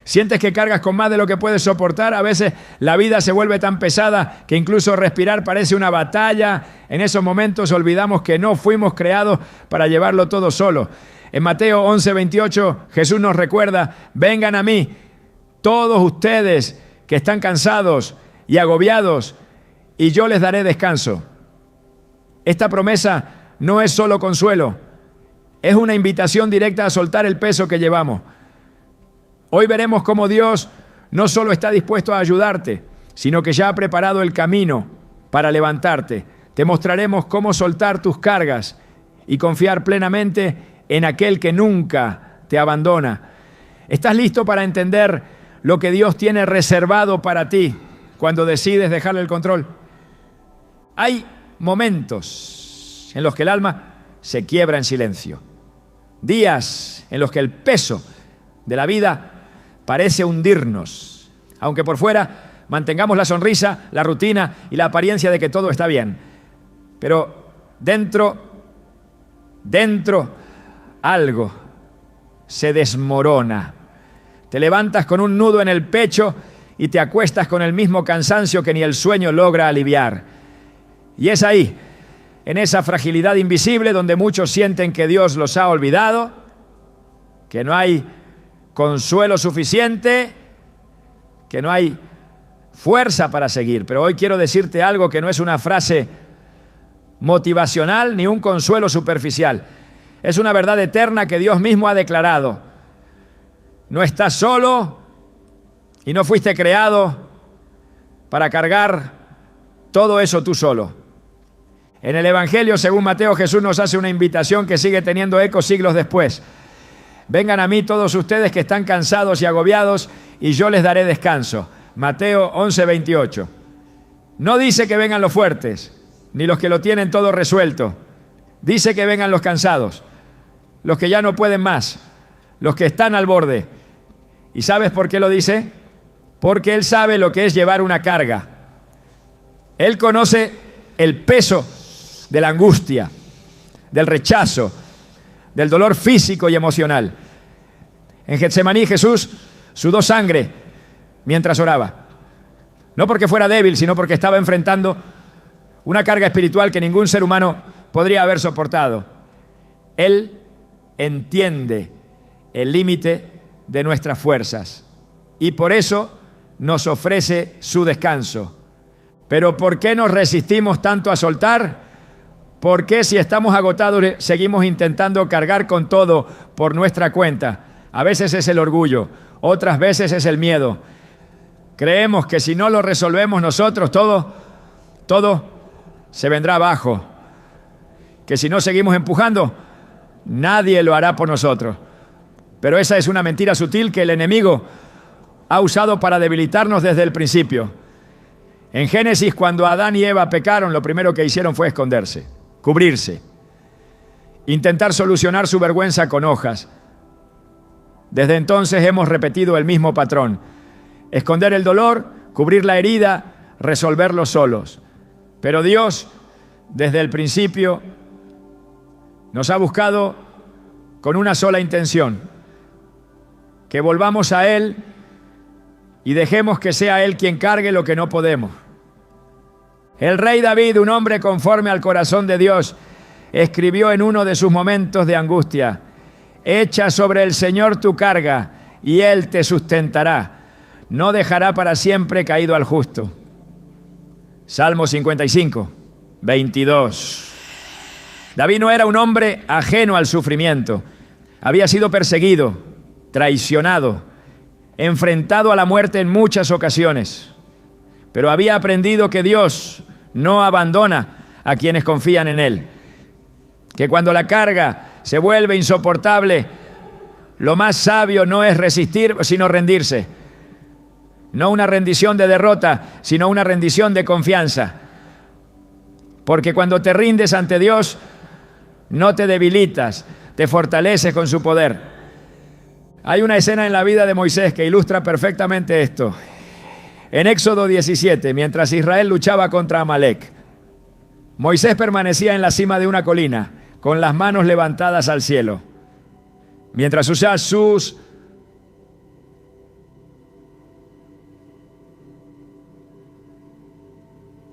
Sientes que cargas con más de lo que puedes soportar. A veces la vida se vuelve tan pesada que incluso respirar parece una batalla. En esos momentos olvidamos que no fuimos creados para llevarlo todo solo. En Mateo 11:28 Jesús nos recuerda: vengan a mí todos ustedes que están cansados y agobiados, y yo les daré descanso. Esta promesa no es solo consuelo, es una invitación directa a soltar el peso que llevamos. Hoy veremos cómo Dios no solo está dispuesto a ayudarte, sino que ya ha preparado el camino para levantarte. Te mostraremos cómo soltar tus cargas y confiar plenamente en aquel que nunca te abandona. ¿Estás listo para entender lo que Dios tiene reservado para ti cuando decides dejarle el control? Hay momentos en los que el alma se quiebra en silencio. Días en los que el peso de la vida parece hundirnos, aunque por fuera mantengamos la sonrisa, la rutina y la apariencia de que todo está bien. Pero dentro, algo se desmorona. Te levantas con un nudo en el pecho y te acuestas con el mismo cansancio que ni el sueño logra aliviar. Y es ahí, en esa fragilidad invisible, donde muchos sienten que Dios los ha olvidado, que no hay consuelo suficiente, que no hay fuerza para seguir. Pero hoy quiero decirte algo que no es una frase motivacional ni un consuelo superficial. Es una verdad eterna que Dios mismo ha declarado. No estás solo y no fuiste creado para cargar todo eso tú solo. En el Evangelio, según Mateo, Jesús nos hace una invitación que sigue teniendo eco siglos después. Vengan a mí todos ustedes que están cansados y agobiados, y yo les daré descanso. Mateo 11:28. No dice que vengan los fuertes, ni los que lo tienen todo resuelto. Dice que vengan los cansados, los que ya no pueden más, los que están al borde. ¿Y sabes por qué lo dice? Porque Él sabe lo que es llevar una carga. Él conoce el peso de la angustia, del rechazo, del dolor físico y emocional. En Getsemaní Jesús sudó sangre mientras oraba. No porque fuera débil, sino porque estaba enfrentando una carga espiritual que ningún ser humano podría haber soportado. Él entiende el límite de nuestras fuerzas y por eso nos ofrece su descanso. Pero ¿por qué nos resistimos tanto a soltar? ¿Por qué si estamos agotados seguimos intentando cargar con todo por nuestra cuenta? A veces es el orgullo, otras veces es el miedo. Creemos que si no lo resolvemos nosotros, todo se vendrá abajo. Que si no seguimos empujando, nadie lo hará por nosotros. Pero esa es una mentira sutil que el enemigo ha usado para debilitarnos desde el principio. En Génesis, cuando Adán y Eva pecaron, lo primero que hicieron fue esconderse, cubrirse, intentar solucionar su vergüenza con hojas. Desde entonces hemos repetido el mismo patrón: esconder el dolor, cubrir la herida, resolverlo solos. Pero Dios, desde el principio, nos ha buscado con una sola intención: que volvamos a Él y dejemos que sea Él quien cargue lo que no podemos. El rey David, un hombre conforme al corazón de Dios, escribió en uno de sus momentos de angustia: echa sobre el Señor tu carga y Él te sustentará. No dejará para siempre caído al justo. Salmo 55, 22. David no era un hombre ajeno al sufrimiento. Había sido perseguido, traicionado, enfrentado a la muerte en muchas ocasiones. Pero había aprendido que Dios no abandona a quienes confían en Él. Que cuando la carga se vuelve insoportable, lo más sabio no es resistir, sino rendirse. No una rendición de derrota, sino una rendición de confianza. Porque cuando te rindes ante Dios, no te debilitas, te fortaleces con su poder. Hay una escena en la vida de Moisés que ilustra perfectamente esto. En Éxodo 17, mientras Israel luchaba contra Amalek, Moisés permanecía en la cima de una colina, con las manos levantadas al cielo, mientras sus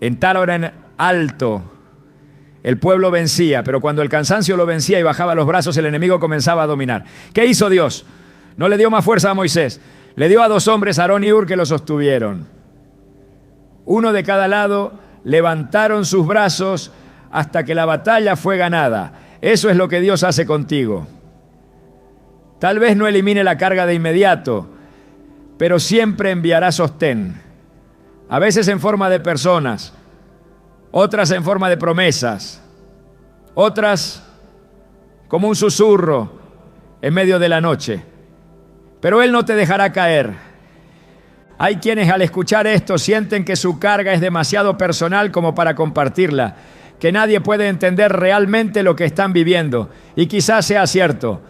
En tal hora en alto el pueblo vencía, pero cuando el cansancio lo vencía y bajaba los brazos, el enemigo comenzaba a dominar. ¿Qué hizo Dios? No le dio más fuerza a Moisés, le dio a 2 hombres, Aarón y Hur, que lo sostuvieron. Uno de cada lado, levantaron sus brazos hasta que la batalla fue ganada. Eso es lo que Dios hace contigo. Tal vez no elimine la carga de inmediato, pero siempre enviará sostén. A veces en forma de personas, otras en forma de promesas, otras como un susurro en medio de la noche. Pero Él no te dejará caer. Hay quienes al escuchar esto sienten que su carga es demasiado personal como para compartirla, que nadie puede entender realmente lo que están viviendo. Y quizás sea cierto.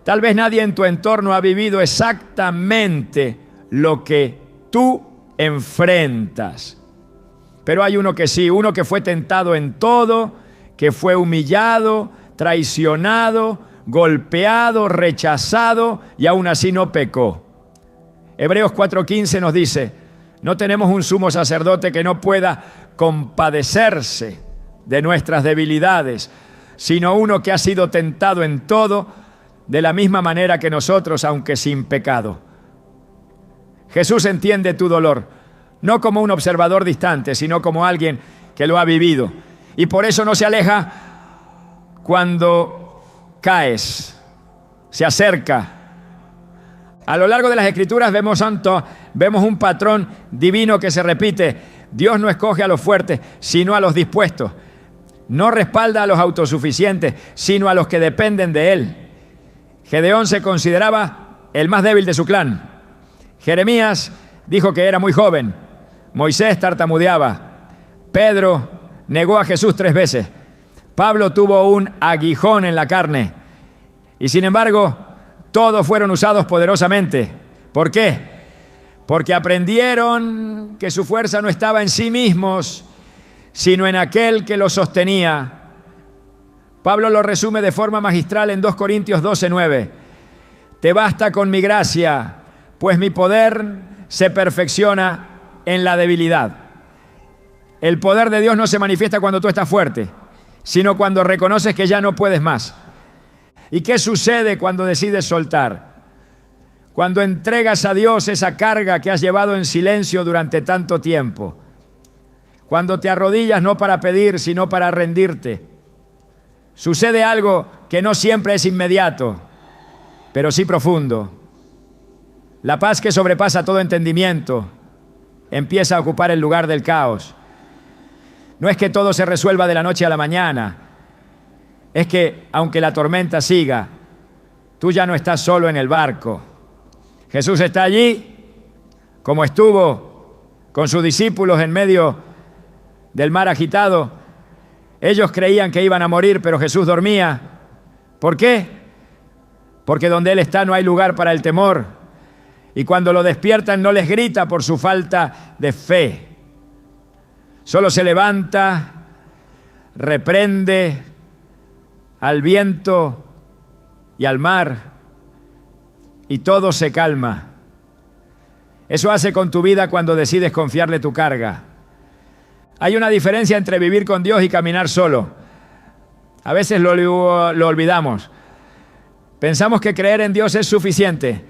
Tal vez nadie en tu entorno ha vivido exactamente lo que tú enfrentas. Pero hay uno que sí, uno que fue tentado en todo, que fue humillado, traicionado, golpeado, rechazado y aún así no pecó. Hebreos 4:15 nos dice: no tenemos un sumo sacerdote que no pueda compadecerse de nuestras debilidades, sino uno que ha sido tentado en todo de la misma manera que nosotros, aunque sin pecado. Jesús entiende tu dolor, no como un observador distante, sino como alguien que lo ha vivido. Y por eso no se aleja cuando caes, se acerca. A lo largo de las Escrituras vemos un patrón divino que se repite. Dios no escoge a los fuertes, sino a los dispuestos. No respalda a los autosuficientes, sino a los que dependen de Él. Gedeón se consideraba el más débil de su clan. Jeremías dijo que era muy joven. Moisés tartamudeaba. Pedro negó a Jesús 3 veces. Pablo tuvo un aguijón en la carne. Y sin embargo, todos fueron usados poderosamente. ¿Por qué? Porque aprendieron que su fuerza no estaba en sí mismos, sino en aquel que los sostenía. Pablo lo resume de forma magistral en 2 Corintios 12:9. Te basta con mi gracia, pues mi poder se perfecciona en la debilidad. El poder de Dios no se manifiesta cuando tú estás fuerte, sino cuando reconoces que ya no puedes más. ¿Y qué sucede cuando decides soltar? Cuando entregas a Dios esa carga que has llevado en silencio durante tanto tiempo. Cuando te arrodillas no para pedir, sino para rendirte. Sucede algo que no siempre es inmediato, pero sí profundo. La paz que sobrepasa todo entendimiento empieza a ocupar el lugar del caos. No es que todo se resuelva de la noche a la mañana. Es que, aunque la tormenta siga, tú ya no estás solo en el barco. Jesús está allí, como estuvo con sus discípulos en medio del mar agitado. Ellos creían que iban a morir, pero Jesús dormía. ¿Por qué? Porque donde Él está no hay lugar para el temor. Y cuando lo despiertan no les grita por su falta de fe. Solo se levanta, reprende al viento y al mar, y todo se calma. Eso hace con tu vida cuando decides confiarle tu carga. Hay una diferencia entre vivir con Dios y caminar solo. A veces lo olvidamos. Pensamos que creer en Dios es suficiente,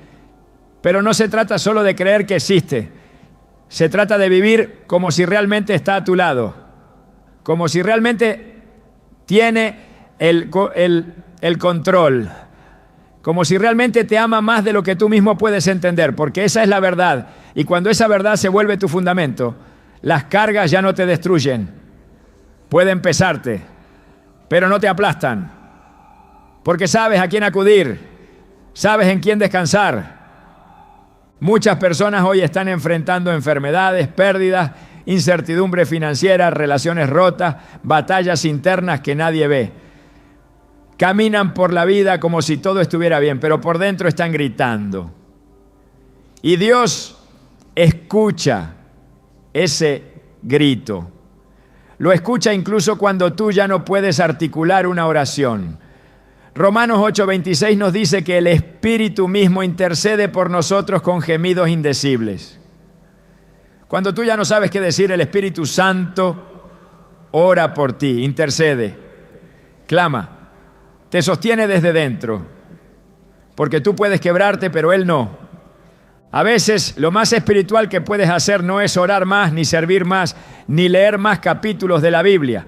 pero no se trata solo de creer que existe. Se trata de vivir como si realmente está a tu lado, como si realmente tiene el control, como si realmente te ama más de lo que tú mismo puedes entender, porque esa es la verdad. Y cuando esa verdad se vuelve tu fundamento, las cargas ya no te destruyen. Pueden pesarte, pero no te aplastan, porque sabes a quién acudir, sabes en quién descansar. Muchas personas hoy están enfrentando enfermedades, pérdidas, incertidumbre financiera, relaciones rotas, batallas internas que nadie ve. Caminan por la vida como si todo estuviera bien, pero por dentro están gritando. Y Dios escucha ese grito. Lo escucha incluso cuando tú ya no puedes articular una oración. Romanos 8:26 nos dice que el Espíritu mismo intercede por nosotros con gemidos indecibles. Cuando tú ya no sabes qué decir, el Espíritu Santo ora por ti, intercede, clama, te sostiene desde dentro, porque tú puedes quebrarte, pero Él no. A veces lo más espiritual que puedes hacer no es orar más, ni servir más, ni leer más capítulos de la Biblia.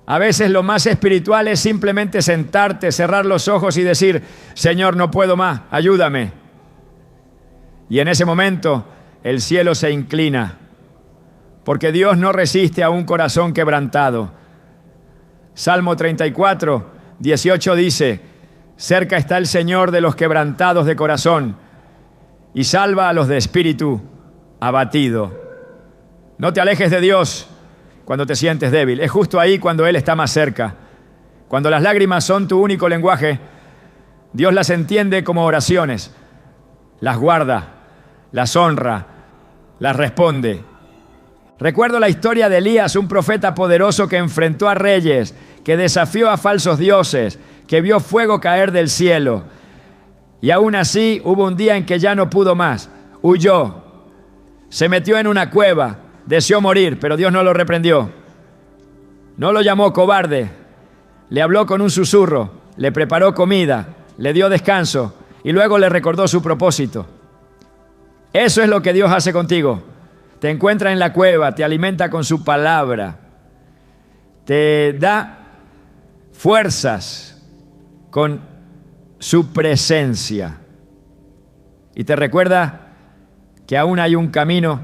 A veces lo más espiritual es simplemente sentarte, cerrar los ojos y decir, Señor, no puedo más, ayúdame. Y en ese momento el cielo se inclina, porque Dios no resiste a un corazón quebrantado. Salmo 34, 18 dice, cerca está el Señor de los quebrantados de corazón y salva a los de espíritu abatido. No te alejes de Dios cuando te sientes débil. Es justo ahí cuando Él está más cerca. Cuando las lágrimas son tu único lenguaje, Dios las entiende como oraciones, las guarda, las honra, las responde. Recuerdo la historia de Elías, un profeta poderoso que enfrentó a reyes, que desafió a falsos dioses, que vio fuego caer del cielo. Y aún así hubo un día en que ya no pudo más. Huyó, se metió en una cueva, deseó morir, pero Dios no lo reprendió. No lo llamó cobarde, le habló con un susurro, le preparó comida, le dio descanso y luego le recordó su propósito. Eso es lo que Dios hace contigo. Te encuentra en la cueva, te alimenta con su palabra, te da fuerzas con su presencia y te recuerda que aún hay un camino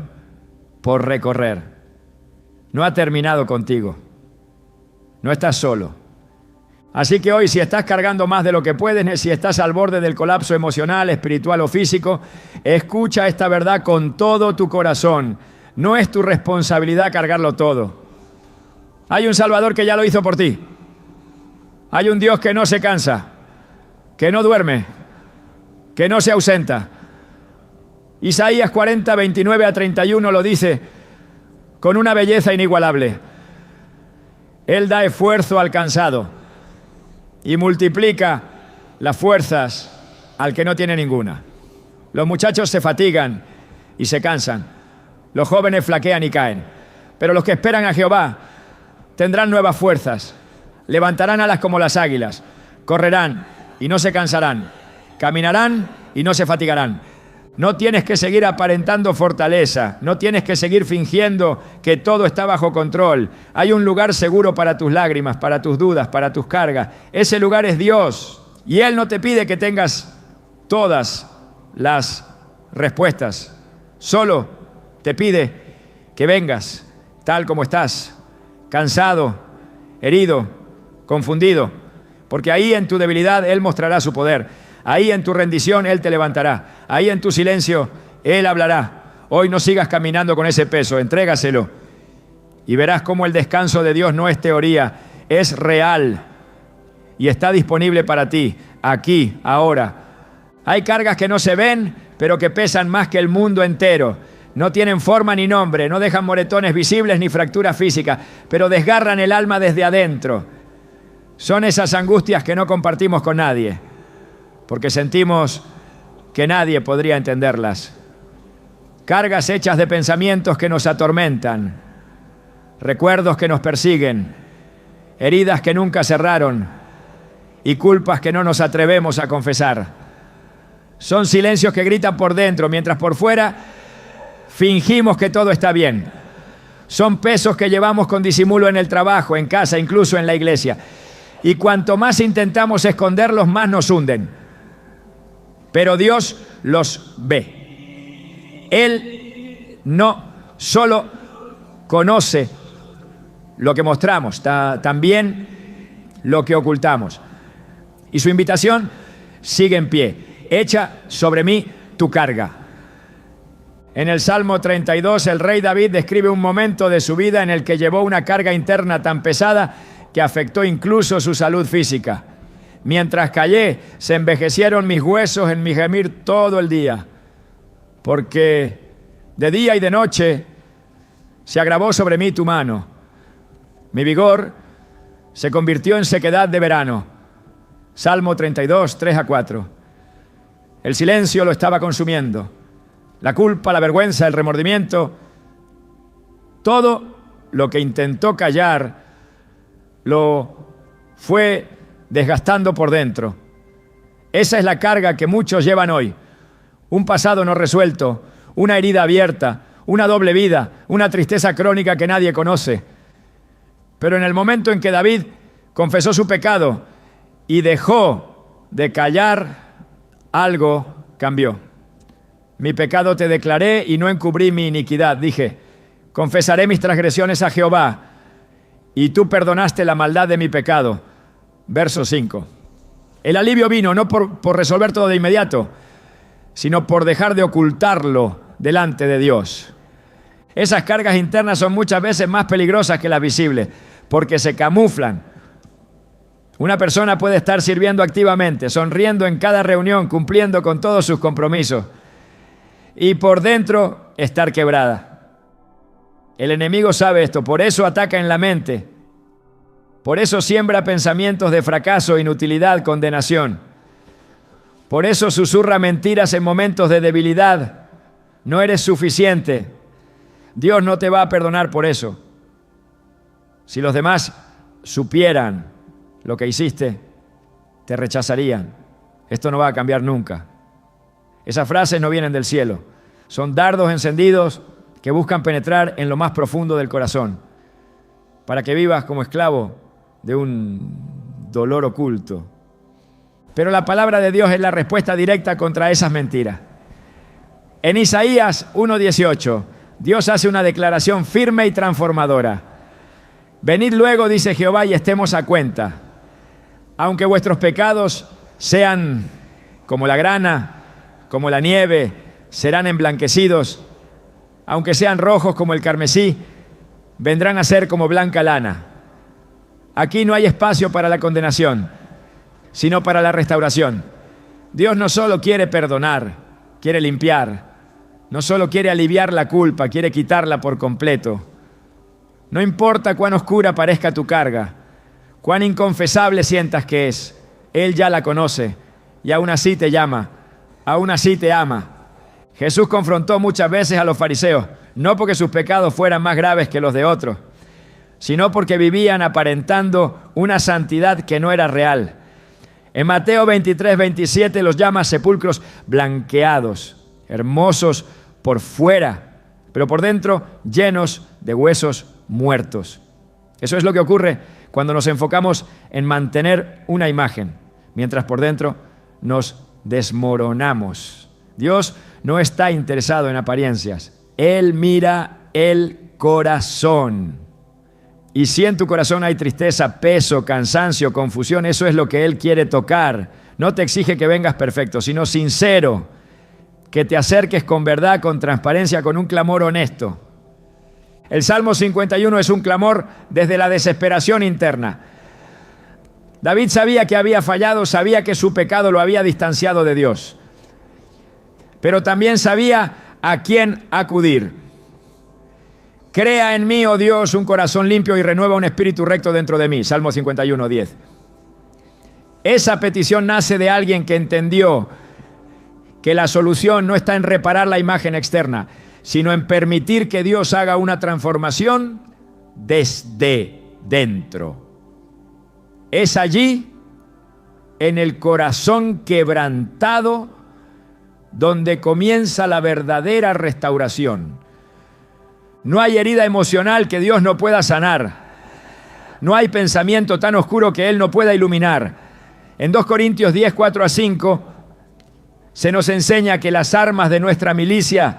por recorrer. No ha terminado contigo, no estás solo. Así que hoy, si estás cargando más de lo que puedes, si estás al borde del colapso emocional, espiritual o físico, escucha esta verdad con todo tu corazón. No es tu responsabilidad cargarlo todo. Hay un Salvador que ya lo hizo por ti. Hay un Dios que no se cansa, que no duerme, que no se ausenta. Isaías 40, 29 a 31 lo dice con una belleza inigualable. Él da esfuerzo al cansado y multiplica las fuerzas al que no tiene ninguna. Los muchachos se fatigan y se cansan. Los jóvenes flaquean y caen. Pero los que esperan a Jehová tendrán nuevas fuerzas. Levantarán alas como las águilas. Correrán y no se cansarán. Caminarán y no se fatigarán. No tienes que seguir aparentando fortaleza. No tienes que seguir fingiendo que todo está bajo control. Hay un lugar seguro para tus lágrimas, para tus dudas, para tus cargas. Ese lugar es Dios. Y Él no te pide que tengas todas las respuestas. Solo te pide que vengas tal como estás, cansado, herido, confundido. Porque ahí en tu debilidad Él mostrará su poder. Ahí en tu rendición Él te levantará. Ahí en tu silencio Él hablará. Hoy no sigas caminando con ese peso, entrégaselo. Y verás cómo el descanso de Dios no es teoría, es real. Y está disponible para ti, aquí, ahora. Hay cargas que no se ven, pero que pesan más que el mundo entero. No tienen forma ni nombre, no dejan moretones visibles ni fracturas físicas, pero desgarran el alma desde adentro. Son esas angustias que no compartimos con nadie, porque sentimos que nadie podría entenderlas. Cargas hechas de pensamientos que nos atormentan, recuerdos que nos persiguen, heridas que nunca cerraron y culpas que no nos atrevemos a confesar. Son silencios que gritan por dentro, mientras por fuera fingimos que todo está bien. Son pesos que llevamos con disimulo en el trabajo, en casa, incluso en la iglesia. Y cuanto más intentamos esconderlos, más nos hunden. Pero Dios los ve. Él no solo conoce lo que mostramos, también lo que ocultamos. Y su invitación sigue en pie. Echa sobre mí tu carga. En el Salmo 32, el rey David describe un momento de su vida en el que llevó una carga interna tan pesada que afectó incluso su salud física. Mientras callé, se envejecieron mis huesos en mi gemir todo el día, porque de día y de noche se agravó sobre mí tu mano. Mi vigor se convirtió en sequedad de verano. Salmo 32, 3 a 4. El silencio lo estaba consumiendo. La culpa, la vergüenza, el remordimiento, todo lo que intentó callar, lo fue desgastando por dentro. Esa es la carga que muchos llevan hoy. Un pasado no resuelto, una herida abierta, una doble vida, una tristeza crónica que nadie conoce. Pero en el momento en que David confesó su pecado y dejó de callar, algo cambió. Mi pecado te declaré y no encubrí mi iniquidad. Dije, confesaré mis transgresiones a Jehová y tú perdonaste la maldad de mi pecado. Verso 5. El alivio vino no por resolver todo de inmediato, sino por dejar de ocultarlo delante de Dios. Esas cargas internas son muchas veces más peligrosas que las visibles, porque se camuflan. Una persona puede estar sirviendo activamente, sonriendo en cada reunión, cumpliendo con todos sus compromisos, y por dentro estar quebrada. El enemigo sabe esto, por eso ataca en la mente. Por eso siembra pensamientos de fracaso, inutilidad, condenación. Por eso susurra mentiras en momentos de debilidad. No eres suficiente. Dios no te va a perdonar por eso. Si los demás supieran lo que hiciste, te rechazarían. Esto no va a cambiar nunca. Esas frases no vienen del cielo. Son dardos encendidos que buscan penetrar en lo más profundo del corazón, para que vivas como esclavo de un dolor oculto. Pero la palabra de Dios es la respuesta directa contra esas mentiras. En Isaías 1:18, Dios hace una declaración firme y transformadora. Venid luego, dice Jehová, y estemos a cuenta. Aunque vuestros pecados sean como la grana, como la nieve, serán emblanquecidos. Aunque sean rojos como el carmesí, vendrán a ser como blanca lana. Aquí no hay espacio para la condenación, sino para la restauración. Dios no solo quiere perdonar, quiere limpiar. No solo quiere aliviar la culpa, quiere quitarla por completo. No importa cuán oscura parezca tu carga, cuán inconfesable sientas que es, Él ya la conoce y aún así te llama, aún así te ama. Jesús confrontó muchas veces a los fariseos, no porque sus pecados fueran más graves que los de otros, sino porque vivían aparentando una santidad que no era real. En Mateo 23:27 los llama sepulcros blanqueados, hermosos por fuera, pero por dentro llenos de huesos muertos. Eso es lo que ocurre cuando nos enfocamos en mantener una imagen, mientras por dentro nos desmoronamos. Dios no está interesado en apariencias. Él mira el corazón. Y si en tu corazón hay tristeza, peso, cansancio, confusión, eso es lo que Él quiere tocar. No te exige que vengas perfecto, sino sincero, que te acerques con verdad, con transparencia, con un clamor honesto. El Salmo 51 es un clamor desde la desesperación interna. David sabía que había fallado, sabía que su pecado lo había distanciado de Dios, pero también sabía a quién acudir. Crea en mí, oh Dios, un corazón limpio y renueva un espíritu recto dentro de mí. Salmo 51:10. Esa petición nace de alguien que entendió que la solución no está en reparar la imagen externa, sino en permitir que Dios haga una transformación desde dentro. Es allí, en el corazón quebrantado, donde comienza la verdadera restauración. No hay herida emocional que Dios no pueda sanar. No hay pensamiento tan oscuro que Él no pueda iluminar. En 2 Corintios 10, 4-5, se nos enseña que las armas de nuestra milicia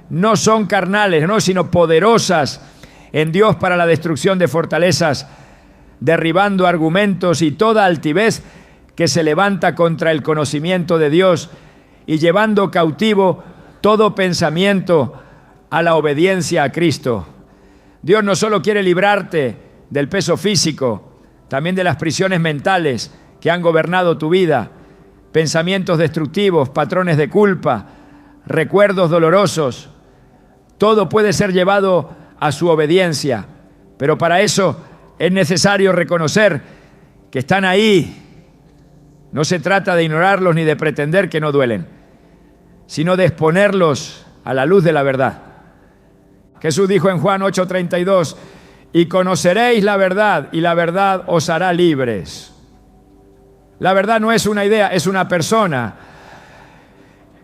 no son carnales, no, sino poderosas en Dios para la destrucción de fortalezas, derribando argumentos y toda altivez que se levanta contra el conocimiento de Dios y llevando cautivo todo pensamiento a la obediencia a Cristo. Dios no solo quiere librarte del peso físico, también de las prisiones mentales que han gobernado tu vida, pensamientos destructivos, patrones de culpa, recuerdos dolorosos. Todo puede ser llevado a su obediencia, pero para eso es necesario reconocer que están ahí. No se trata de ignorarlos ni de pretender que no duelen, sino de exponerlos a la luz de la verdad. Jesús dijo en Juan 8:32, y conoceréis la verdad, y la verdad os hará libres. La verdad no es una idea, es una persona.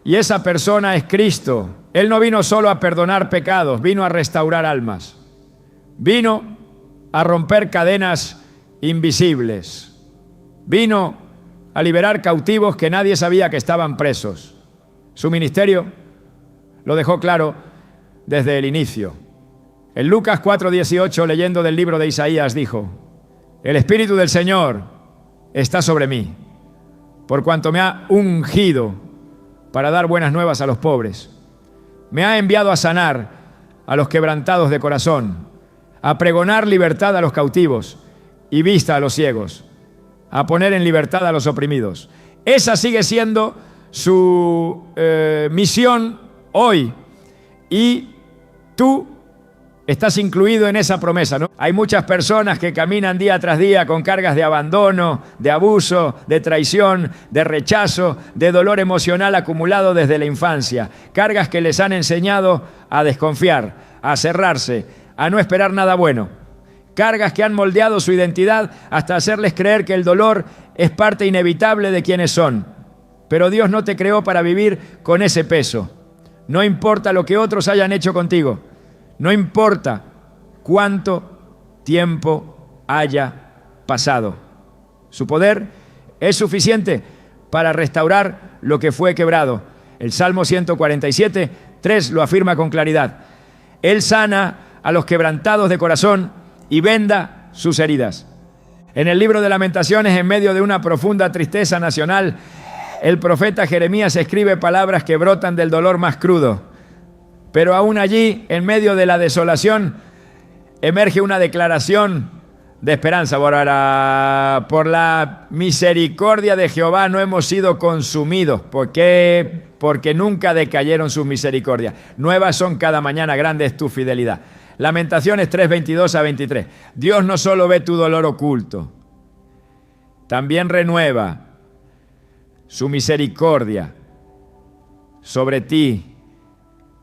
Y esa persona es Cristo. Él no vino solo a perdonar pecados, vino a restaurar almas. Vino a romper cadenas invisibles. Vino a liberar cautivos que nadie sabía que estaban presos. Su ministerio lo dejó claro desde el inicio. En Lucas 4:18, leyendo del libro de Isaías, dijo: el Espíritu del Señor está sobre mí, por cuanto me ha ungido para dar buenas nuevas a los pobres. Me ha enviado a sanar a los quebrantados de corazón, a pregonar libertad a los cautivos y vista a los ciegos, a poner en libertad a los oprimidos. Esa sigue siendo su misión hoy, y tú estás incluido en esa promesa, ¿no? Hay muchas personas que caminan día tras día con cargas de abandono, de abuso, de traición, de rechazo, de dolor emocional acumulado desde la infancia. Cargas que les han enseñado a desconfiar, a cerrarse, a no esperar nada bueno. Cargas que han moldeado su identidad hasta hacerles creer que el dolor es parte inevitable de quienes son. Pero Dios no te creó para vivir con ese peso. No importa lo que otros hayan hecho contigo. No importa cuánto tiempo haya pasado. Su poder es suficiente para restaurar lo que fue quebrado. El Salmo 147, 3 lo afirma con claridad. Él sana a los quebrantados de corazón y venda sus heridas. En el libro de Lamentaciones, en medio de una profunda tristeza nacional, el profeta Jeremías escribe palabras que brotan del dolor más crudo. Pero aún allí, en medio de la desolación, emerge una declaración de esperanza. Por la misericordia de Jehová no hemos sido consumidos. ¿Por qué? Porque nunca decayeron sus misericordias. Nuevas son cada mañana, grande es tu fidelidad. Lamentaciones 3:22-23. Dios no solo ve tu dolor oculto, también renueva su misericordia sobre ti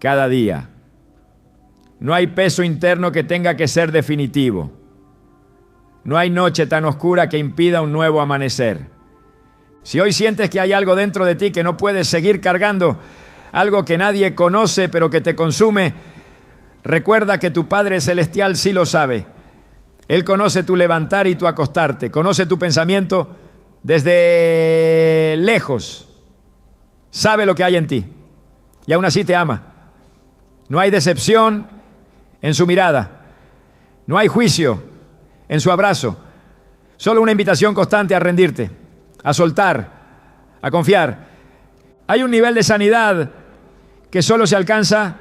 cada día. No hay peso interno que tenga que ser definitivo. No hay noche tan oscura que impida un nuevo amanecer. Si hoy sientes que hay algo dentro de ti que no puedes seguir cargando, algo que nadie conoce pero que te consume, recuerda que tu Padre Celestial sí lo sabe. Él conoce tu levantar y tu acostarte, conoce tu pensamiento desde lejos, sabe lo que hay en ti y aún así te ama. No hay decepción en su mirada, no hay juicio en su abrazo, solo una invitación constante a rendirte, a soltar, a confiar. Hay un nivel de sanidad que solo se alcanza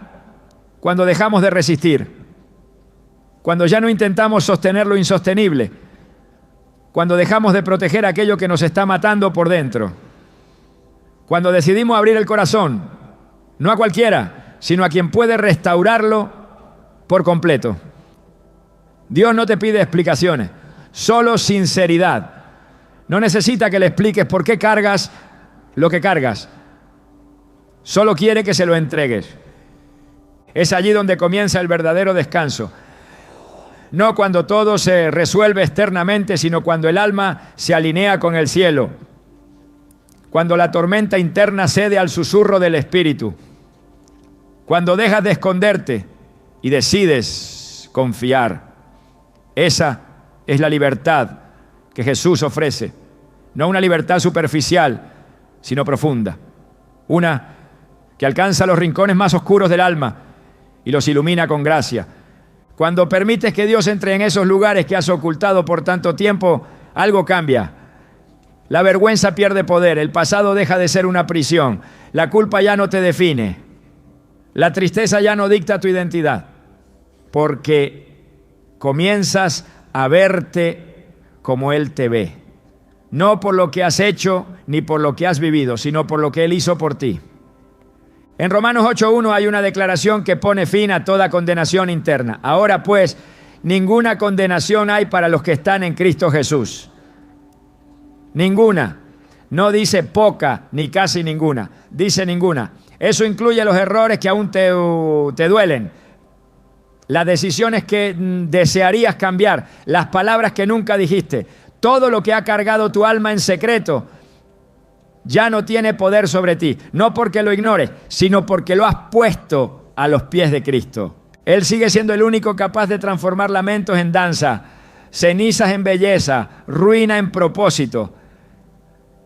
cuando dejamos de resistir, cuando ya no intentamos sostener lo insostenible, cuando dejamos de proteger aquello que nos está matando por dentro, cuando decidimos abrir el corazón, no a cualquiera, sino a quien puede restaurarlo por completo. Dios no te pide explicaciones, solo sinceridad. No necesita que le expliques por qué cargas lo que cargas. Solo quiere que se lo entregues. Es allí donde comienza el verdadero descanso. No cuando todo se resuelve externamente, sino cuando el alma se alinea con el cielo. Cuando la tormenta interna cede al susurro del Espíritu. Cuando dejas de esconderte y decides confiar. Esa es la libertad que Jesús ofrece. No una libertad superficial, sino profunda. Una que alcanza los rincones más oscuros del alma y los ilumina con gracia. Cuando permites que Dios entre en esos lugares que has ocultado por tanto tiempo, algo cambia. La vergüenza pierde poder, el pasado deja de ser una prisión, la culpa ya no te define. La tristeza ya no dicta tu identidad, porque comienzas a verte como Él te ve. No por lo que has hecho ni por lo que has vivido, sino por lo que Él hizo por ti. En Romanos 8:1 hay una declaración que pone fin a toda condenación interna. Ahora pues, ninguna condenación hay para los que están en Cristo Jesús. Ninguna. No dice poca ni casi ninguna, dice ninguna. Eso incluye los errores que aún te duelen. las decisiones que desearías cambiar, las palabras que nunca dijiste, todo lo que ha cargado tu alma en secreto, ya no tiene poder sobre ti. No porque lo ignores, sino porque lo has puesto a los pies de Cristo. Él sigue siendo el único capaz de transformar lamentos en danza, cenizas en belleza, ruina en propósito.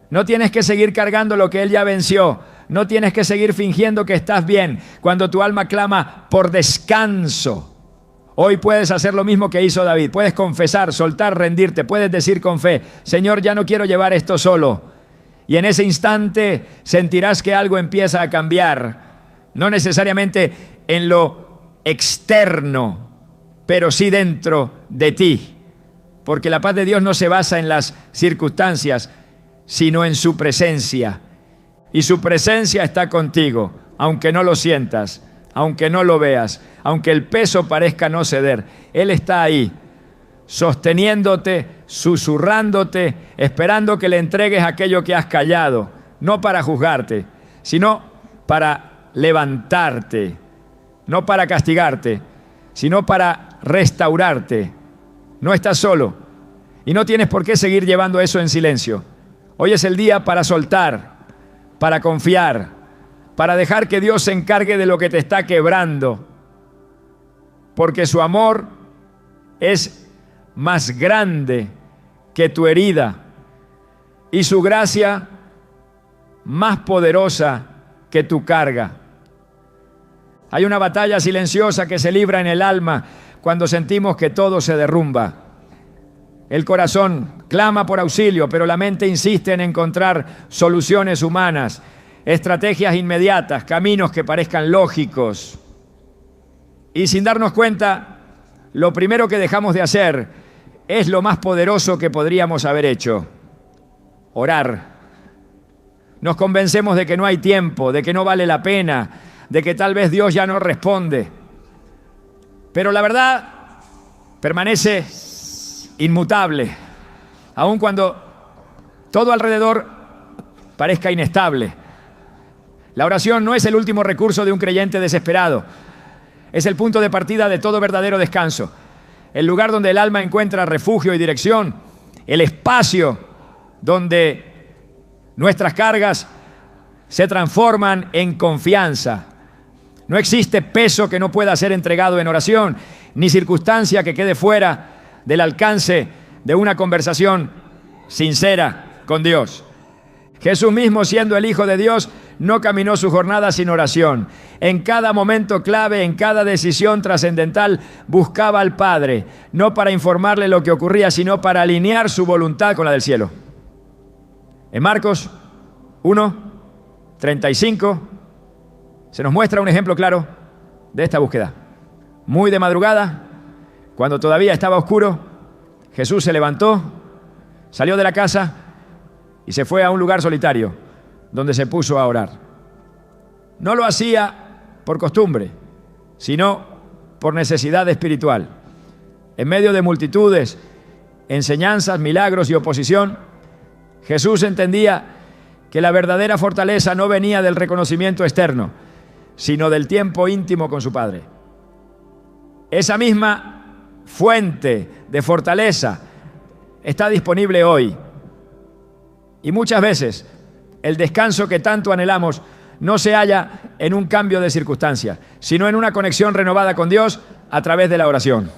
No tienes que seguir cargando lo que Él ya venció. No tienes que seguir fingiendo que estás bien cuando tu alma clama por descanso. Hoy puedes hacer lo mismo que hizo David. Puedes confesar, soltar, rendirte. Puedes decir con fe: Señor, ya no quiero llevar esto solo. Y en ese instante sentirás que algo empieza a cambiar. No necesariamente en lo externo, pero sí dentro de ti. Porque la paz de Dios no se basa en las circunstancias, sino en su presencia. Y su presencia está contigo, aunque no lo sientas, aunque no lo veas, aunque el peso parezca no ceder. Él está ahí, sosteniéndote, susurrándote, esperando que le entregues aquello que has callado, no para juzgarte, sino para levantarte, no para castigarte, sino para restaurarte. No estás solo y no tienes por qué seguir llevando eso en silencio. Hoy es el día para soltar, para confiar, para dejar que Dios se encargue de lo que te está quebrando, porque su amor es más grande que tu herida y su gracia más poderosa que tu carga. Hay una batalla silenciosa que se libra en el alma cuando sentimos que todo se derrumba. El corazón clama por auxilio, pero la mente insiste en encontrar soluciones humanas, estrategias inmediatas, caminos que parezcan lógicos. Y sin darnos cuenta, lo primero que dejamos de hacer es lo más poderoso que podríamos haber hecho: orar. Nos convencemos de que no hay tiempo, de que no vale la pena, de que tal vez Dios ya no responde. Pero la verdad permanece inmutable, aun cuando todo alrededor parezca inestable. La oración no es el último recurso de un creyente desesperado. Es el punto de partida de todo verdadero descanso. El lugar donde el alma encuentra refugio y dirección. El espacio donde nuestras cargas se transforman en confianza. No existe peso que no pueda ser entregado en oración, ni circunstancia que quede fuera del alcance de una conversación sincera con Dios. Jesús mismo, siendo el Hijo de Dios, no caminó su jornada sin oración. En cada momento clave, en cada decisión trascendental, buscaba al Padre, no para informarle lo que ocurría, sino para alinear su voluntad con la del cielo. En Marcos 1:35 se nos muestra un ejemplo claro de esta búsqueda. Muy de madrugada, cuando todavía estaba oscuro, Jesús se levantó, salió de la casa y se fue a un lugar solitario, donde se puso a orar. No lo hacía por costumbre, sino por necesidad espiritual. En medio de multitudes, enseñanzas, milagros y oposición, Jesús entendía que la verdadera fortaleza no venía del reconocimiento externo, sino del tiempo íntimo con su Padre. Esa misma fuente de fortaleza está disponible hoy. Y muchas veces el descanso que tanto anhelamos no se halla en un cambio de circunstancias, sino en una conexión renovada con Dios a través de la oración.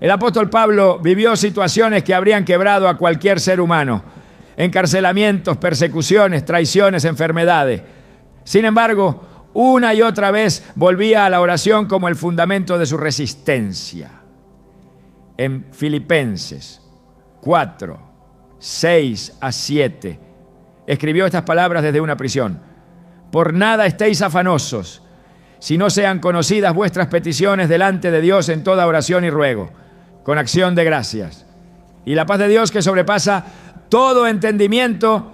El apóstol Pablo vivió situaciones que habrían quebrado a cualquier ser humano: encarcelamientos, persecuciones, traiciones, enfermedades. Sin embargo, una y otra vez volvía a la oración como el fundamento de su resistencia. En Filipenses 4:6-7 escribió estas palabras desde una prisión: por nada estéis afanosos, si no sean conocidas vuestras peticiones delante de Dios en toda oración y ruego, con acción de gracias. Y la paz de Dios, que sobrepasa todo entendimiento,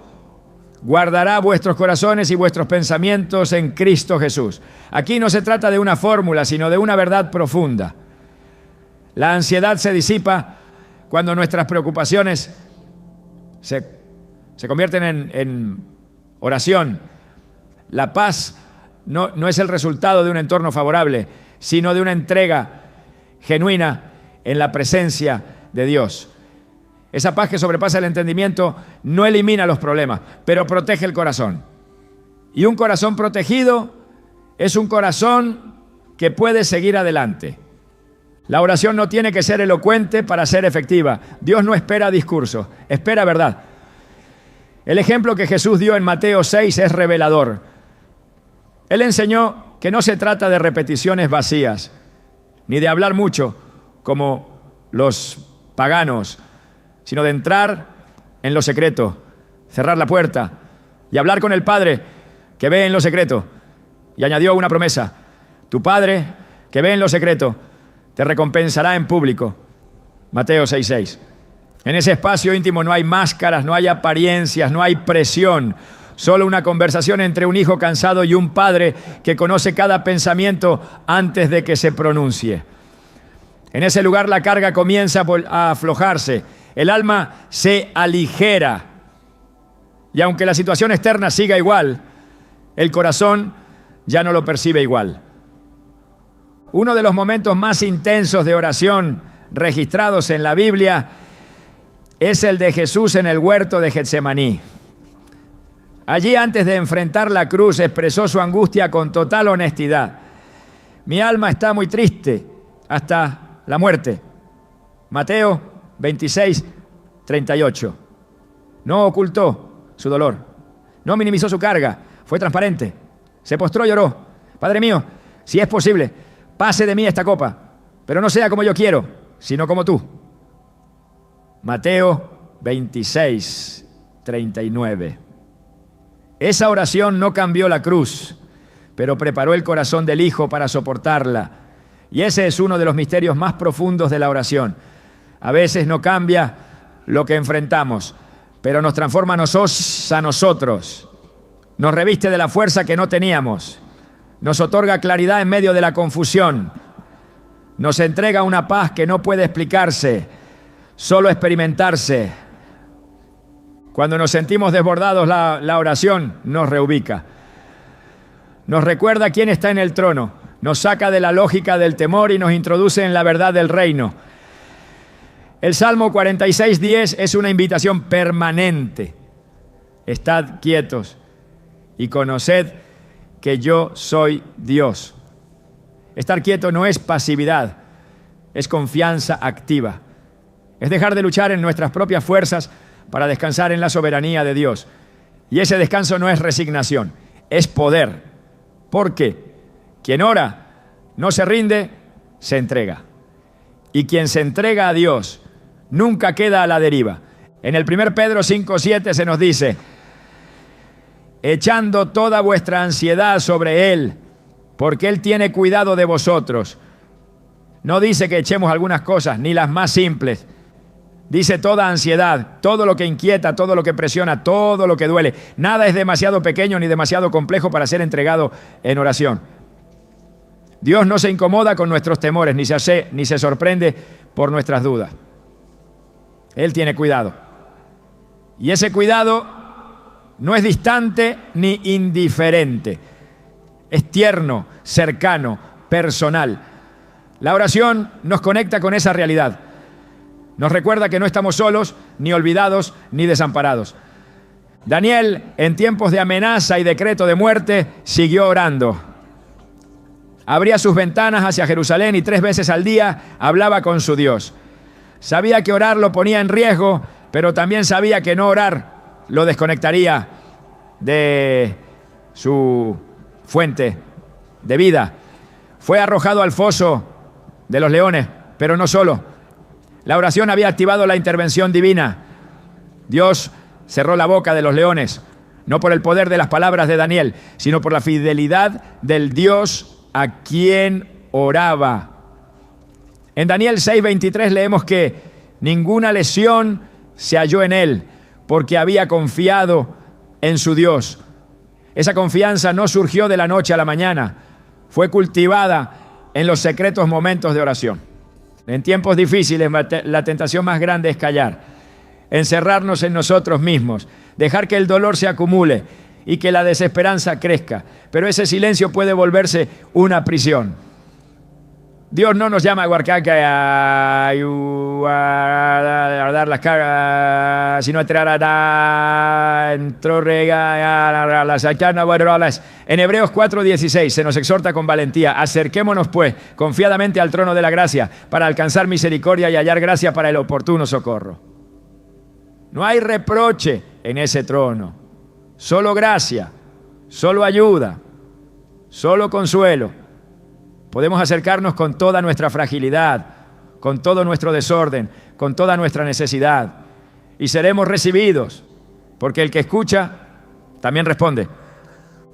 guardará vuestros corazones y vuestros pensamientos en Cristo Jesús. Aquí no se trata de una fórmula, sino de una verdad profunda. La ansiedad se disipa cuando nuestras preocupaciones se convierten en oración. La paz no es el resultado de un entorno favorable, sino de una entrega genuina en la presencia de Dios. Esa paz que sobrepasa el entendimiento no elimina los problemas, pero protege el corazón. Y un corazón protegido es un corazón que puede seguir adelante. La oración no tiene que ser elocuente para ser efectiva. Dios no espera discursos, espera verdad. El ejemplo que Jesús dio en Mateo 6 es revelador. Él enseñó que no se trata de repeticiones vacías, ni de hablar mucho como los paganos, sino de entrar en lo secreto, cerrar la puerta y hablar con el Padre que ve en lo secreto. Y añadió una promesa: tu Padre que ve en lo secreto te recompensará en público. Mateo 6:6. En ese espacio íntimo no hay máscaras, no hay apariencias, no hay presión. Solo una conversación entre un hijo cansado y un padre que conoce cada pensamiento antes de que se pronuncie. En ese lugar la carga comienza a aflojarse. El alma se aligera. Y aunque la situación externa siga igual, el corazón ya no lo percibe igual. Uno de los momentos más intensos de oración registrados en la Biblia es el de Jesús en el huerto de Getsemaní. Allí, antes de enfrentar la cruz, expresó su angustia con total honestidad. Mi alma está muy triste hasta la muerte. Mateo 26:38. No ocultó su dolor, no minimizó su carga, fue transparente. Se postró y lloró. Padre mío, si es posible, pase de mí esta copa, pero no sea como yo quiero, sino como tú. Mateo 26:39. Esa oración no cambió la cruz, pero preparó el corazón del Hijo para soportarla. Y ese es uno de los misterios más profundos de la oración. A veces no cambia lo que enfrentamos, pero nos transforma a nosotros. Nos reviste de la fuerza que no teníamos. Nos otorga claridad en medio de la confusión. Nos entrega una paz que no puede explicarse, solo experimentarse. Cuando nos sentimos desbordados, la oración nos reubica. Nos recuerda quién está en el trono. Nos saca de la lógica del temor y nos introduce en la verdad del reino. El Salmo 46:10 es una invitación permanente. Estad quietos y conoced que yo soy Dios. Estar quieto no es pasividad, es confianza activa. Es dejar de luchar en nuestras propias fuerzas para descansar en la soberanía de Dios. Y ese descanso no es resignación, es poder. Porque quien ora no se rinde, se entrega. Y quien se entrega a Dios nunca queda a la deriva. En el 1 Pedro 5:7 se nos dice: echando toda vuestra ansiedad sobre Él, porque Él tiene cuidado de vosotros. No dice que echemos algunas cosas, ni las más simples. Dice toda ansiedad, todo lo que inquieta, todo lo que presiona, todo lo que duele. Nada es demasiado pequeño ni demasiado complejo para ser entregado en oración. Dios no se incomoda con nuestros temores, ni se sorprende por nuestras dudas. Él tiene cuidado. Y ese cuidado no es distante ni indiferente. Es tierno, cercano, personal. La oración nos conecta con esa realidad. Nos recuerda que no estamos solos, ni olvidados, ni desamparados. Daniel, en tiempos de amenaza y decreto de muerte, siguió orando. Abría sus ventanas hacia Jerusalén y 3 veces al día hablaba con su Dios. Sabía que orar lo ponía en riesgo, pero también sabía que no orar lo desconectaría de su fuente de vida. Fue arrojado al foso de los leones, pero no solo. La oración había activado la intervención divina. Dios cerró la boca de los leones, no por el poder de las palabras de Daniel, sino por la fidelidad del Dios a quien oraba. En Daniel 6:23 leemos que ninguna lesión se halló en él, porque había confiado en su Dios. Esa confianza no surgió de la noche a la mañana, fue cultivada en los secretos momentos de oración. En tiempos difíciles, la tentación más grande es callar, encerrarnos en nosotros mismos, dejar que el dolor se acumule y que la desesperanza crezca. Pero ese silencio puede volverse una prisión. Dios no nos llama a Huarcaca a dar las cargas, sino a entrar a las alcanas. En Hebreos 4:16 se nos exhorta con valentía: acerquémonos pues confiadamente al trono de la gracia para alcanzar misericordia y hallar gracia para el oportuno socorro. No hay reproche en ese trono, solo gracia, solo ayuda, solo consuelo. Podemos acercarnos con toda nuestra fragilidad, con todo nuestro desorden, con toda nuestra necesidad, y seremos recibidos, porque el que escucha también responde.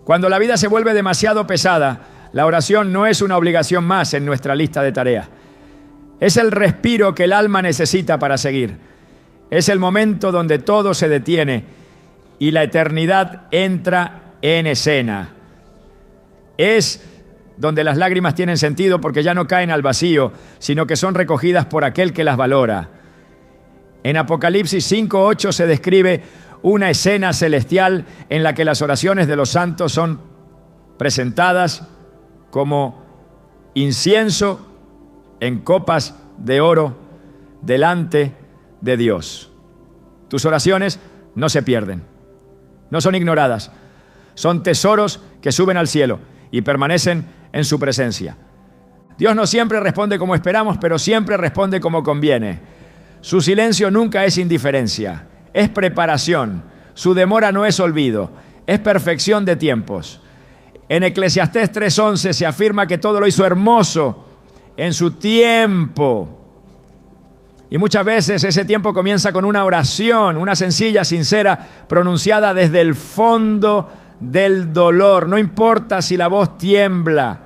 Cuando la vida se vuelve demasiado pesada, la oración no es una obligación más en nuestra lista de tareas. Es el respiro que el alma necesita para seguir. Es el momento donde todo se detiene y la eternidad entra en escena. Es donde las lágrimas tienen sentido porque ya no caen al vacío, sino que son recogidas por aquel que las valora. En Apocalipsis 5:8 se describe una escena celestial en la que las oraciones de los santos son presentadas como incienso en copas de oro delante de Dios. Tus oraciones no se pierden, no son ignoradas, son tesoros que suben al cielo y permanecen en su presencia. Dios no siempre responde como esperamos, pero siempre responde como conviene. Su silencio nunca es indiferencia, es preparación. Su demora no es olvido, es perfección de tiempos. En Eclesiastés 3:11 se afirma que todo lo hizo hermoso en su tiempo. Y muchas veces ese tiempo comienza con una oración, una sencilla, sincera, pronunciada desde el fondo del dolor. No importa si la voz tiembla,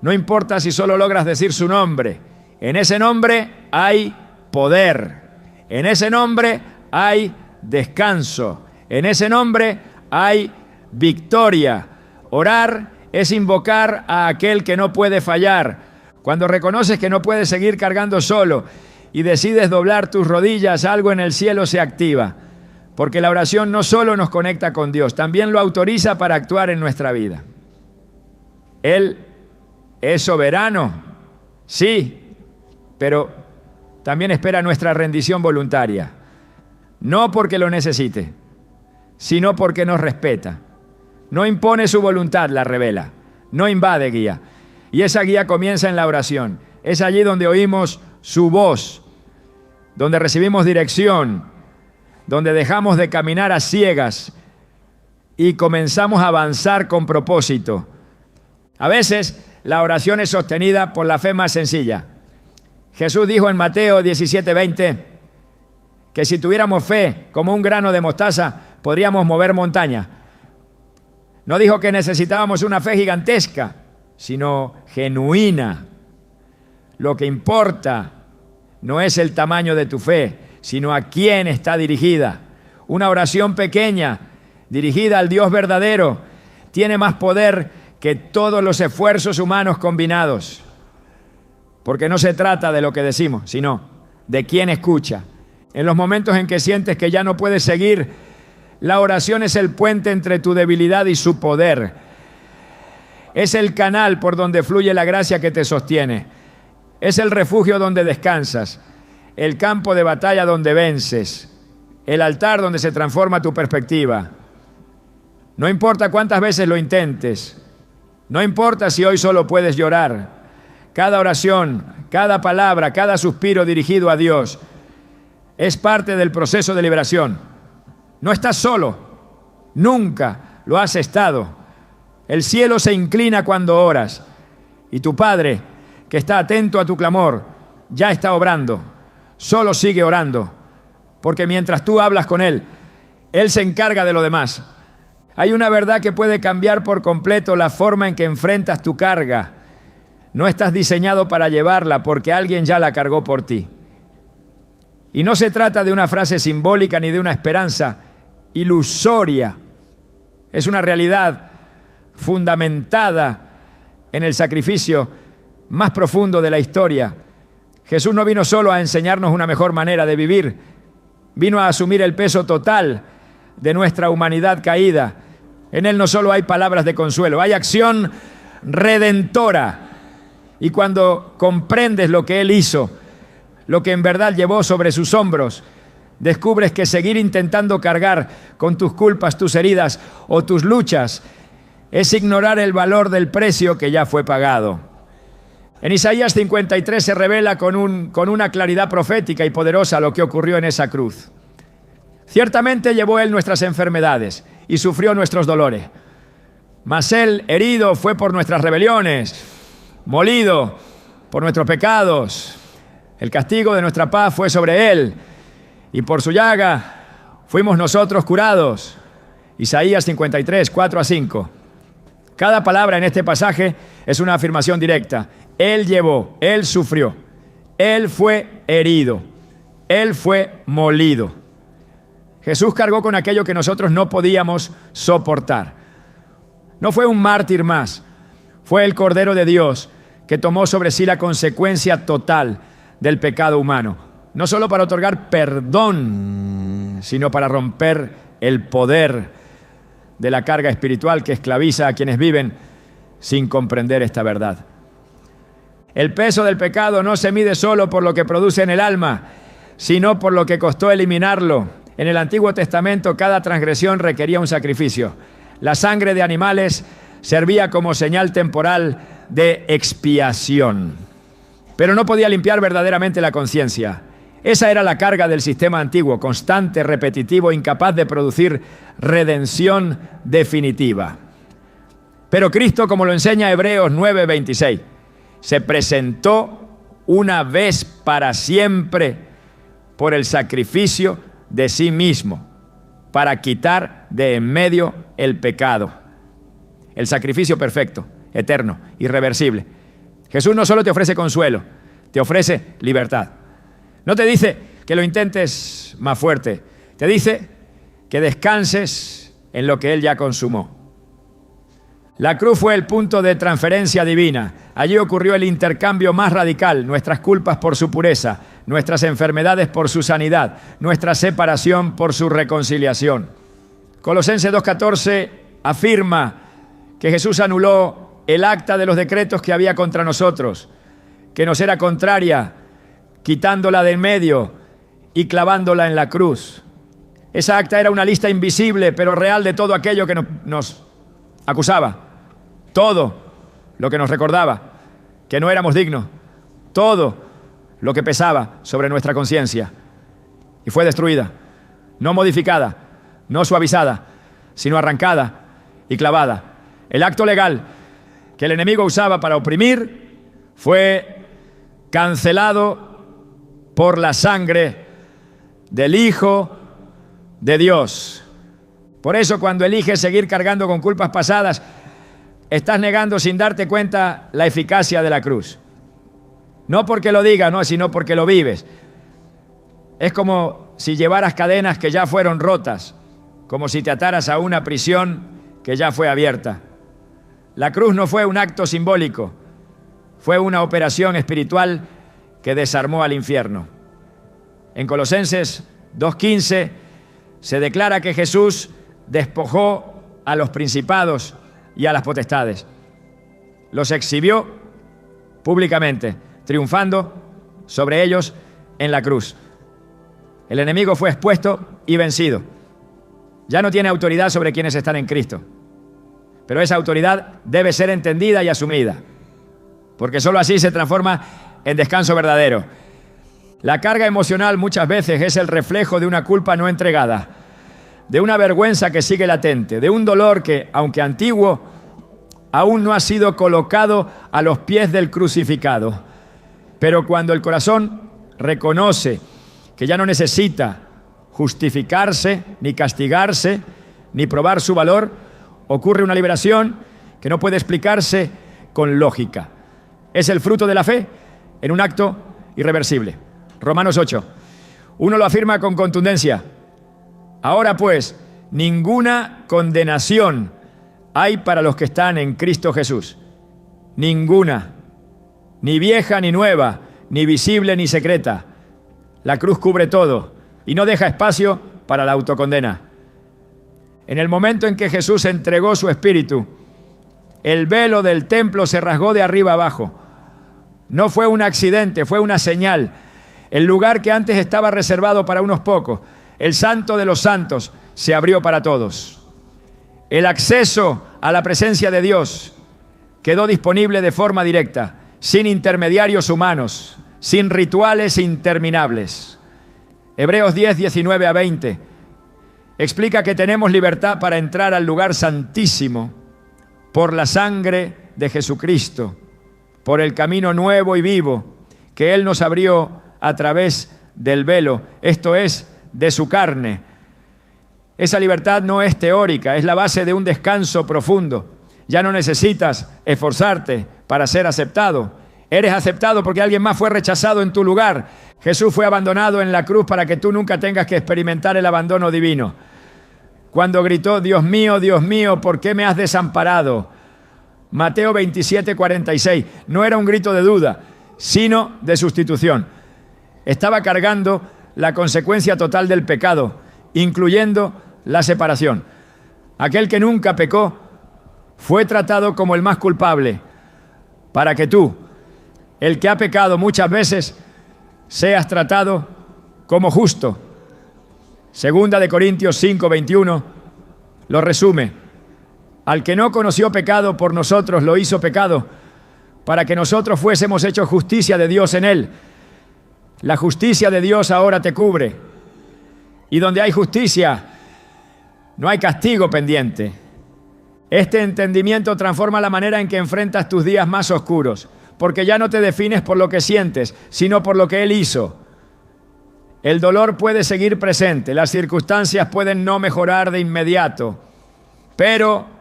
no importa si solo logras decir su nombre. En ese nombre hay poder. En ese nombre hay descanso. En ese nombre hay victoria. Orar es invocar a aquel que no puede fallar. Cuando reconoces que no puedes seguir cargando solo y decides doblar tus rodillas, algo en el cielo se activa. Porque la oración no solo nos conecta con Dios, también lo autoriza para actuar en nuestra vida. Él es soberano, sí, pero también espera nuestra rendición voluntaria. No porque lo necesite, sino porque nos respeta. No impone su voluntad, la revela. No invade, guía. Y esa guía comienza en la oración. Es allí donde oímos su voz, donde recibimos dirección, donde dejamos de caminar a ciegas y comenzamos a avanzar con propósito. A veces la oración es sostenida por la fe más sencilla. Jesús dijo en Mateo 17:20 que si tuviéramos fe como un grano de mostaza, podríamos mover montaña. No dijo que necesitábamos una fe gigantesca, sino genuina. Lo que importa no es el tamaño de tu fe, sino a quién está dirigida. Una oración pequeña, dirigida al Dios verdadero, tiene más poder que todos los esfuerzos humanos combinados. Porque no se trata de lo que decimos, sino de quién escucha. En los momentos en que sientes que ya no puedes seguir, la oración es el puente entre tu debilidad y su poder. Es el canal por donde fluye la gracia que te sostiene. Es el refugio donde descansas, el campo de batalla donde vences, el altar donde se transforma tu perspectiva. No importa cuántas veces lo intentes, no importa si hoy solo puedes llorar. Cada oración, cada palabra, cada suspiro dirigido a Dios es parte del proceso de liberación. No estás solo, nunca lo has estado. El cielo se inclina cuando oras y tu Padre, que está atento a tu clamor, ya está obrando. Solo sigue orando, porque mientras tú hablas con Él, Él se encarga de lo demás. Hay una verdad que puede cambiar por completo la forma en que enfrentas tu carga. No estás diseñado para llevarla porque alguien ya la cargó por ti. Y no se trata de una frase simbólica ni de una esperanza ilusoria. Es una realidad fundamentada en el sacrificio más profundo de la historia. Jesús no vino solo a enseñarnos una mejor manera de vivir, vino a asumir el peso total de nuestra humanidad caída. En Él no solo hay palabras de consuelo, hay acción redentora. Y cuando comprendes lo que Él hizo, lo que en verdad llevó sobre sus hombros, descubres que seguir intentando cargar con tus culpas, tus heridas o tus luchas es ignorar el valor del precio que ya fue pagado. En Isaías 53 se revela con una claridad profética y poderosa lo que ocurrió en esa cruz. Ciertamente llevó Él nuestras enfermedades y sufrió nuestros dolores. Mas Él, herido, fue por nuestras rebeliones, molido por nuestros pecados. El castigo de nuestra paz fue sobre Él, y por su llaga fuimos nosotros curados. Isaías 53, 4-5. Cada palabra en este pasaje es una afirmación directa. Él llevó, Él sufrió, Él fue herido, Él fue molido. Jesús cargó con aquello que nosotros no podíamos soportar. No fue un mártir más, fue el Cordero de Dios que tomó sobre sí la consecuencia total del pecado humano. No solo para otorgar perdón, sino para romper el poder de la carga espiritual que esclaviza a quienes viven sin comprender esta verdad. El peso del pecado no se mide solo por lo que produce en el alma, sino por lo que costó eliminarlo. En el Antiguo Testamento cada transgresión requería un sacrificio. La sangre de animales servía como señal temporal de expiación, pero no podía limpiar verdaderamente la conciencia. Esa era la carga del sistema antiguo, constante, repetitivo, incapaz de producir redención definitiva. Pero Cristo, como lo enseña Hebreos 9:26, se presentó una vez para siempre por el sacrificio de sí mismo, para quitar de en medio el pecado. El sacrificio perfecto, eterno, irreversible. Jesús no solo te ofrece consuelo, te ofrece libertad. No te dice que lo intentes más fuerte, te dice que descanses en lo que Él ya consumó. La cruz fue el punto de transferencia divina. Allí ocurrió el intercambio más radical, nuestras culpas por su pureza, nuestras enfermedades por su sanidad, nuestra separación por su reconciliación. Colosenses 2:14 afirma que Jesús anuló el acta de los decretos que había contra nosotros, que nos era contraria, quitándola de en medio y clavándola en la cruz. Esa acta era una lista invisible pero real de todo aquello que nos acusaba, todo lo que nos recordaba que no éramos dignos, todo lo que pesaba sobre nuestra conciencia, y fue destruida, no modificada, no suavizada, sino arrancada y clavada. El acto legal que el enemigo usaba para oprimir fue cancelado por la sangre del Hijo de Dios. Por eso, cuando eliges seguir cargando con culpas pasadas, estás negando sin darte cuenta la eficacia de la cruz. No porque lo digas, no, sino porque lo vives. Es como si llevaras cadenas que ya fueron rotas, como si te ataras a una prisión que ya fue abierta. La cruz no fue un acto simbólico, fue una operación espiritual que desarmó al infierno. En Colosenses 2:15 se declara que Jesús despojó a los principados y a las potestades. Los exhibió públicamente, triunfando sobre ellos en la cruz. El enemigo fue expuesto y vencido. Ya no tiene autoridad sobre quienes están en Cristo. Pero esa autoridad debe ser entendida y asumida, porque sólo así se transforma en descanso verdadero. La carga emocional muchas veces es el reflejo de una culpa no entregada, de una vergüenza que sigue latente, de un dolor que, aunque antiguo, aún no ha sido colocado a los pies del crucificado. Pero cuando el corazón reconoce que ya no necesita justificarse, ni castigarse, ni probar su valor, ocurre una liberación que no puede explicarse con lógica. Es el fruto de la fe en un acto irreversible. Romanos 8. Uno lo afirma con contundencia. Ahora pues, ninguna condenación hay para los que están en Cristo Jesús. Ninguna. Ni vieja ni nueva, ni visible ni secreta. La cruz cubre todo y no deja espacio para la autocondena. En el momento en que Jesús entregó su espíritu, el velo del templo se rasgó de arriba abajo. No fue un accidente, fue una señal. El lugar que antes estaba reservado para unos pocos, el santo de los santos, se abrió para todos. El acceso a la presencia de Dios quedó disponible de forma directa, sin intermediarios humanos, sin rituales interminables. Hebreos 10, 19 a 20 explica que tenemos libertad para entrar al lugar santísimo por la sangre de Jesucristo, por el camino nuevo y vivo que Él nos abrió a través del velo, esto es, de su carne. Esa libertad no es teórica, es la base de un descanso profundo. Ya no necesitas esforzarte para ser aceptado. Eres aceptado porque alguien más fue rechazado en tu lugar. Jesús fue abandonado en la cruz para que tú nunca tengas que experimentar el abandono divino. Cuando gritó, Dios mío, ¿por qué me has desamparado? Mateo 27, 46. No era un grito de duda, sino de sustitución. Estaba cargando la consecuencia total del pecado, incluyendo la separación. Aquel que nunca pecó fue tratado como el más culpable, para que tú, el que ha pecado muchas veces, seas tratado como justo. Segunda de Corintios 5, 21 lo resume. Al que no conoció pecado, por nosotros lo hizo pecado, para que nosotros fuésemos hechos justicia de Dios en él. La justicia de Dios ahora te cubre. Y donde hay justicia, no hay castigo pendiente. Este entendimiento transforma la manera en que enfrentas tus días más oscuros, porque ya no te defines por lo que sientes, sino por lo que Él hizo. El dolor puede seguir presente, las circunstancias pueden no mejorar de inmediato, pero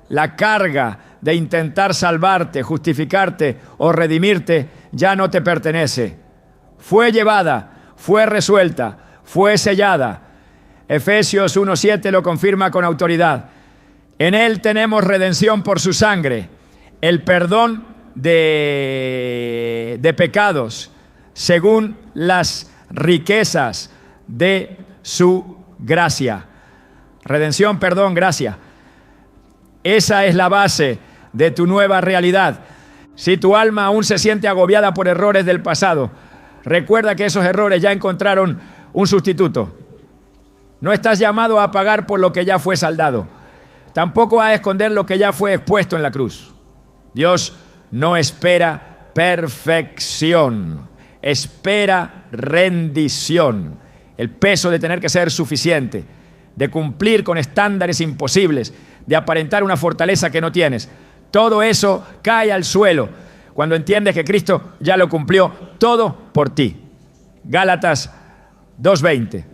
la carga de intentar salvarte, justificarte o redimirte ya no te pertenece. Fue llevada, fue resuelta, fue sellada. Efesios 1:7 lo confirma con autoridad. En Él tenemos redención por su sangre, el perdón de pecados, según las riquezas de su gracia. Redención, perdón, gracia. Esa es la base de tu nueva realidad. Si tu alma aún se siente agobiada por errores del pasado, recuerda que esos errores ya encontraron un sustituto. No estás llamado a pagar por lo que ya fue saldado. Tampoco a esconder lo que ya fue expuesto en la cruz. Dios no espera perfección, espera rendición. El peso de tener que ser suficiente, de cumplir con estándares imposibles, de aparentar una fortaleza que no tienes. Todo eso cae al suelo cuando entiendes que Cristo ya lo cumplió todo por ti. Gálatas 2:20.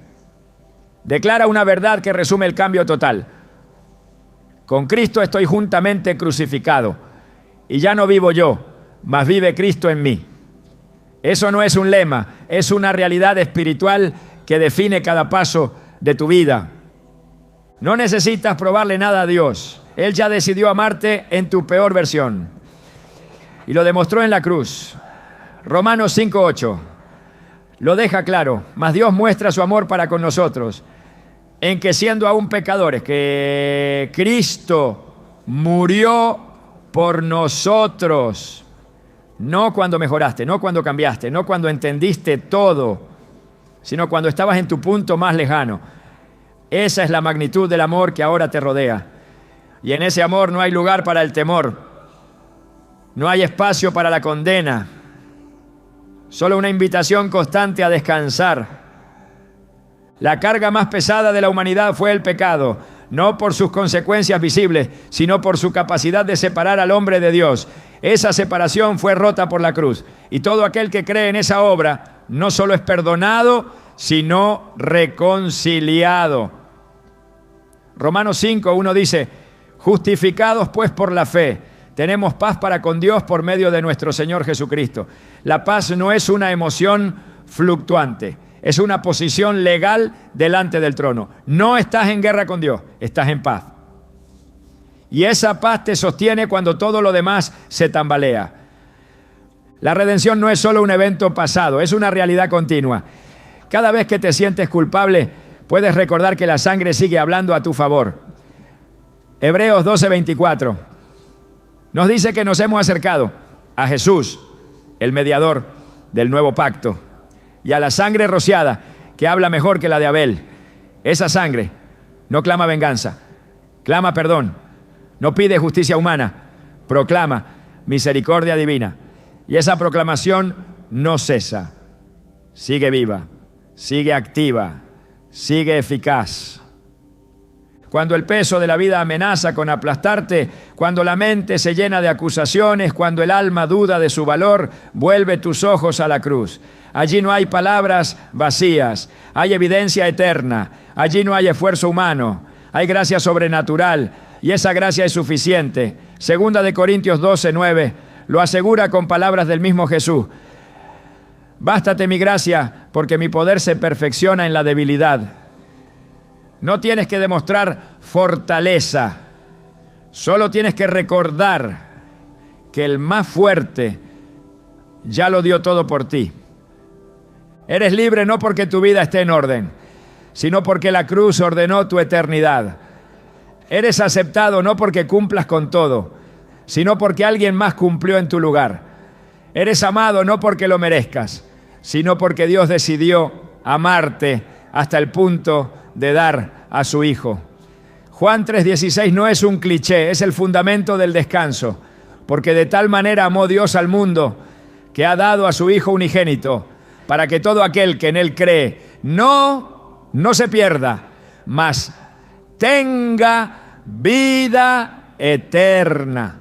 Declara una verdad que resume el cambio total. Con Cristo estoy juntamente crucificado, y ya no vivo yo, mas vive Cristo en mí. Eso no es un lema, es una realidad espiritual que define cada paso de tu vida. No necesitas probarle nada a Dios. Él ya decidió amarte en tu peor versión, y lo demostró en la cruz. Romanos 5:8 lo deja claro, mas Dios muestra su amor para con nosotros, en que siendo aún pecadores, que Cristo murió por nosotros. No cuando mejoraste, no cuando cambiaste, no cuando entendiste todo, sino cuando estabas en tu punto más lejano. Esa es la magnitud del amor que ahora te rodea. Y en ese amor no hay lugar para el temor, no hay espacio para la condena, solo una invitación constante a descansar. La carga más pesada de la humanidad fue el pecado, no por sus consecuencias visibles, sino por su capacidad de separar al hombre de Dios. Esa separación fue rota por la cruz, y todo aquel que cree en esa obra no solo es perdonado, sino reconciliado. Romanos 5:1 dice: justificados pues por la fe, tenemos paz para con Dios por medio de nuestro Señor Jesucristo. La paz no es una emoción fluctuante, es una posición legal delante del trono. No estás en guerra con Dios, estás en paz. Y esa paz te sostiene cuando todo lo demás se tambalea. La redención no es solo un evento pasado, es una realidad continua. Cada vez que te sientes culpable, puedes recordar que la sangre sigue hablando a tu favor. Hebreos 12:24 nos dice que nos hemos acercado a Jesús el mediador del nuevo pacto, y a la sangre rociada, que habla mejor que la de Abel. Esa sangre no clama venganza, clama perdón, no pide justicia humana, proclama misericordia divina. Y esa proclamación no cesa, sigue viva, sigue activa, sigue eficaz. Cuando el peso de la vida amenaza con aplastarte, cuando la mente se llena de acusaciones, cuando el alma duda de su valor, vuelve tus ojos a la cruz. Allí no hay palabras vacías, hay evidencia eterna, allí no hay esfuerzo humano, hay gracia sobrenatural y esa gracia es suficiente. Segunda de Corintios 12:9 lo asegura con palabras del mismo Jesús. Bástate mi gracia, porque mi poder se perfecciona en la debilidad. No tienes que demostrar fortaleza, solo tienes que recordar que el más fuerte ya lo dio todo por ti. Eres libre no porque tu vida esté en orden, sino porque la cruz ordenó tu eternidad. Eres aceptado no porque cumplas con todo, sino porque alguien más cumplió en tu lugar. Eres amado no porque lo merezcas, sino porque Dios decidió amarte hasta el punto de dar a su Hijo. Juan 3:16 no es un cliché, es el fundamento del descanso, porque de tal manera amó Dios al mundo que ha dado a su Hijo unigénito, para que todo aquel que en Él cree no se pierda, mas tenga vida eterna.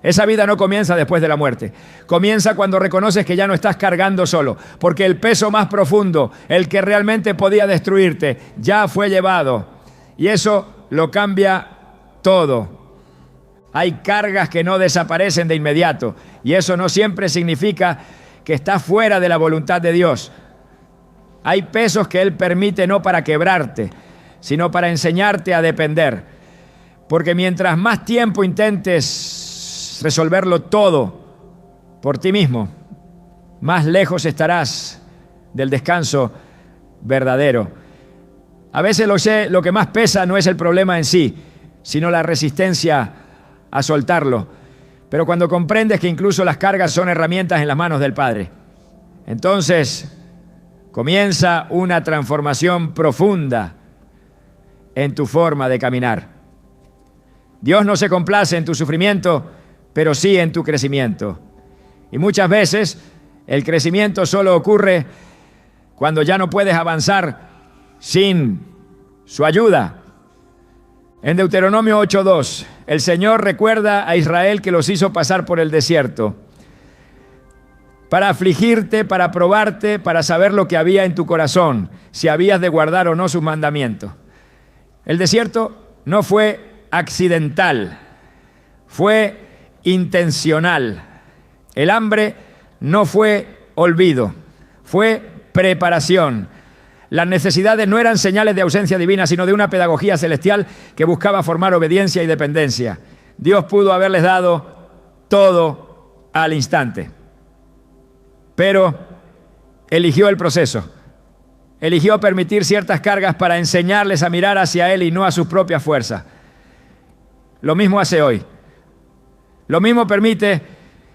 Esa vida no comienza después de la muerte. Comienza cuando reconoces que ya no estás cargando solo, porque el peso más profundo, el que realmente podía destruirte, ya fue llevado. Y eso lo cambia todo. Hay cargas que no desaparecen de inmediato, y eso no siempre significa que estás fuera de la voluntad de Dios. Hay pesos que Él permite no para quebrarte, sino para enseñarte a depender. Porque mientras más tiempo intentes resolverlo todo por ti mismo, más lejos estarás del descanso verdadero. A veces lo que más pesa no es el problema en sí, sino la resistencia a soltarlo. Pero cuando comprendes que incluso las cargas son herramientas en las manos del Padre, entonces comienza una transformación profunda en tu forma de caminar. Dios no se complace en tu sufrimiento, pero sí en tu crecimiento. Y muchas veces el crecimiento solo ocurre cuando ya no puedes avanzar sin su ayuda. En Deuteronomio 8:2, el Señor recuerda a Israel que los hizo pasar por el desierto para afligirte, para probarte, para saber lo que había en tu corazón, si habías de guardar o no sus mandamientos. El desierto no fue accidental, fue intencional. El hambre no fue olvido, fue preparación. Las necesidades no eran señales de ausencia divina, sino de una pedagogía celestial que buscaba formar obediencia y dependencia. Dios pudo haberles dado todo al instante, pero eligió el proceso. Eligió permitir ciertas cargas para enseñarles a mirar hacia Él y no a sus propias fuerzas. Lo mismo hace hoy. Lo mismo permite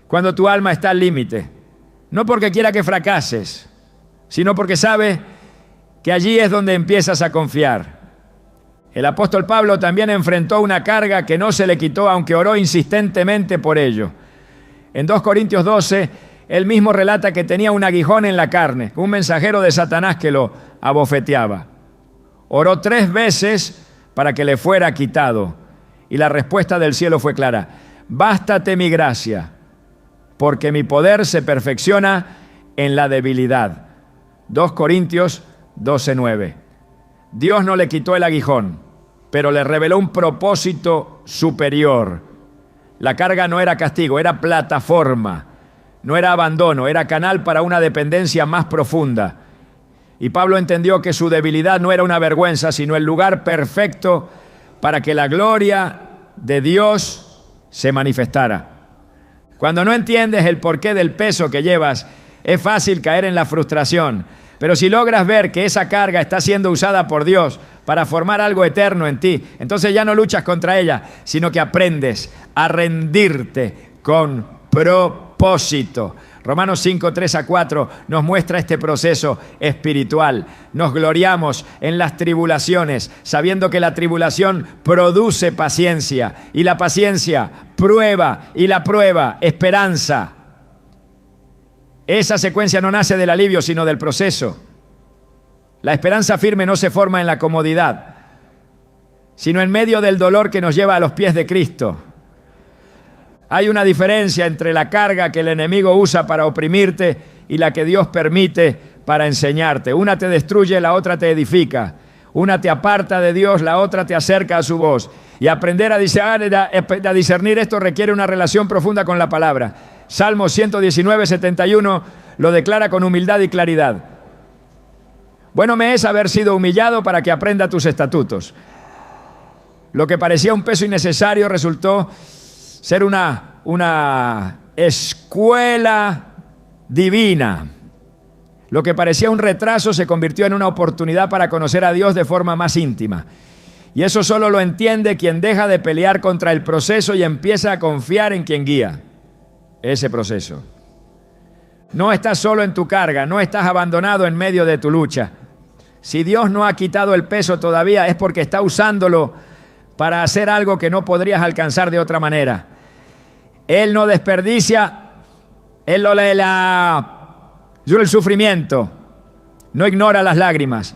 cuando tu alma está al límite. No porque quiera que fracases, sino porque sabe que allí es donde empiezas a confiar. El apóstol Pablo también enfrentó una carga que no se le quitó, aunque oró insistentemente por ello. En 2 Corintios 12, él mismo relata que tenía un aguijón en la carne, un mensajero de Satanás que lo abofeteaba. Oró 3 veces para que le fuera quitado, y la respuesta del cielo fue clara: bástate mi gracia, porque mi poder se perfecciona en la debilidad. 2 Corintios 12:9. Dios no le quitó el aguijón, pero le reveló un propósito superior. La carga no era castigo, era plataforma, no era abandono, era canal para una dependencia más profunda. Y Pablo entendió que su debilidad no era una vergüenza, sino el lugar perfecto para que la gloria de Dios se manifestara. Cuando no entiendes el porqué del peso que llevas, es fácil caer en la frustración. Pero si logras ver que esa carga está siendo usada por Dios para formar algo eterno en ti, entonces ya no luchas contra ella, sino que aprendes a rendirte con propósito. propósito. Romanos 5, 3-4 nos muestra este proceso espiritual. Nos gloriamos en las tribulaciones, sabiendo que la tribulación produce paciencia, y la paciencia prueba, y la prueba esperanza. Esa secuencia no nace del alivio, sino del proceso. La esperanza firme no se forma en la comodidad, sino en medio del dolor que nos lleva a los pies de Cristo. Hay una diferencia entre la carga que el enemigo usa para oprimirte y la que Dios permite para enseñarte. Una te destruye, la otra te edifica. Una te aparta de Dios, la otra te acerca a su voz. Y aprender a discernir esto requiere una relación profunda con la palabra. Salmo 119, 71 lo declara con humildad y claridad. Bueno me es haber sido humillado para que aprenda tus estatutos. Lo que parecía un peso innecesario resultó ser una escuela divina. Lo que parecía un retraso se convirtió en una oportunidad para conocer a Dios de forma más íntima. Y eso solo lo entiende quien deja de pelear contra el proceso y empieza a confiar en quien guía ese proceso. No estás solo en tu carga, no estás abandonado en medio de tu lucha. Si Dios no ha quitado el peso todavía es porque está usándolo para hacer algo que no podrías alcanzar de otra manera. Él no desperdicia el sufrimiento, no ignora las lágrimas,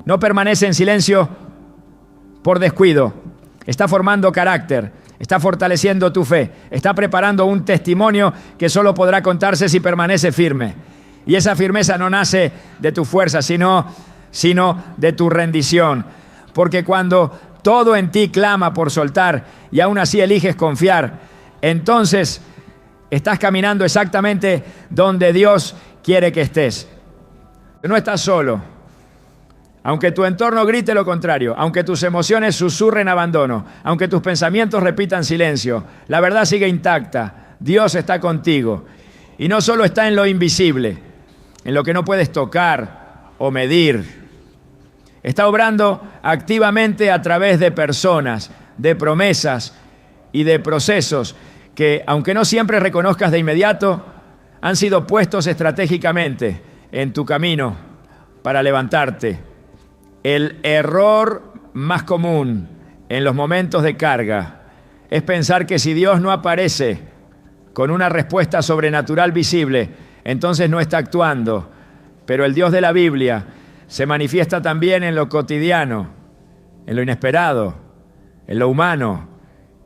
no permanece en silencio por descuido. Está formando carácter, está fortaleciendo tu fe, está preparando un testimonio que solo podrá contarse si permanece firme. Y esa firmeza no nace de tu fuerza, sino de tu rendición. Porque cuando todo en ti clama por soltar y aún así eliges confiar, entonces estás caminando exactamente donde Dios quiere que estés. No estás solo. Aunque tu entorno grite lo contrario, aunque tus emociones susurren abandono, aunque tus pensamientos repitan silencio, la verdad sigue intacta. Dios está contigo. Y no solo está en lo invisible, en lo que no puedes tocar o medir. Está obrando activamente a través de personas, de promesas y de procesos que, aunque no siempre reconozcas de inmediato, han sido puestos estratégicamente en tu camino para levantarte. El error más común en los momentos de carga es pensar que si Dios no aparece con una respuesta sobrenatural visible, entonces no está actuando. Pero el Dios de la Biblia se manifiesta también en lo cotidiano, en lo inesperado, en lo humano,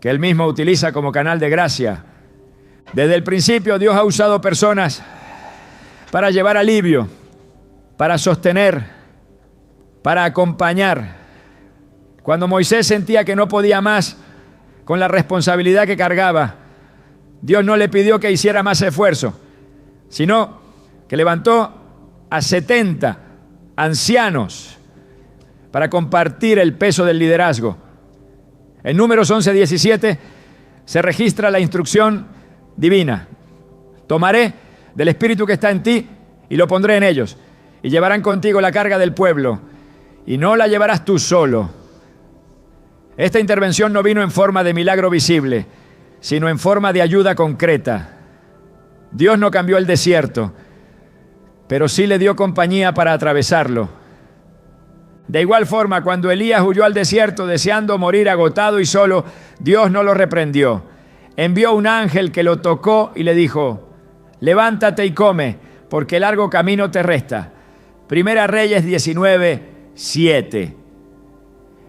que Él mismo utiliza como canal de gracia. Desde el principio Dios ha usado personas para llevar alivio, para sostener, para acompañar. Cuando Moisés sentía que no podía más con la responsabilidad que cargaba, Dios no le pidió que hiciera más esfuerzo, sino que levantó a 70 ancianos para compartir el peso del liderazgo. En Números 11:17 se registra la instrucción divina. Tomaré del espíritu que está en ti y lo pondré en ellos, y llevarán contigo la carga del pueblo, y no la llevarás tú solo. Esta intervención no vino en forma de milagro visible, sino en forma de ayuda concreta. Dios no cambió el desierto, pero sí le dio compañía para atravesarlo. De igual forma, cuando Elías huyó al desierto deseando morir agotado y solo, Dios no lo reprendió. Envió un ángel que lo tocó y le dijo: levántate y come, porque largo camino te resta. Primera Reyes 19:7.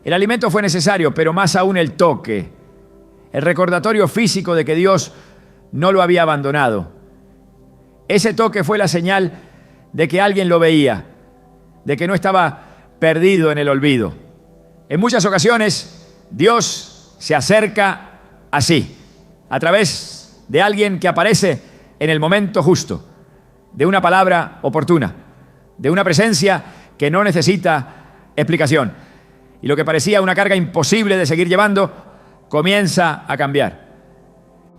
El alimento fue necesario, pero más aún el toque, el recordatorio físico de que Dios no lo había abandonado. Ese toque fue la señal de que alguien lo veía, de que no estaba perdido en el olvido. En muchas ocasiones, Dios se acerca así, a través de alguien que aparece en el momento justo, de una palabra oportuna, de una presencia que no necesita explicación. Y lo que parecía una carga imposible de seguir llevando, comienza a cambiar.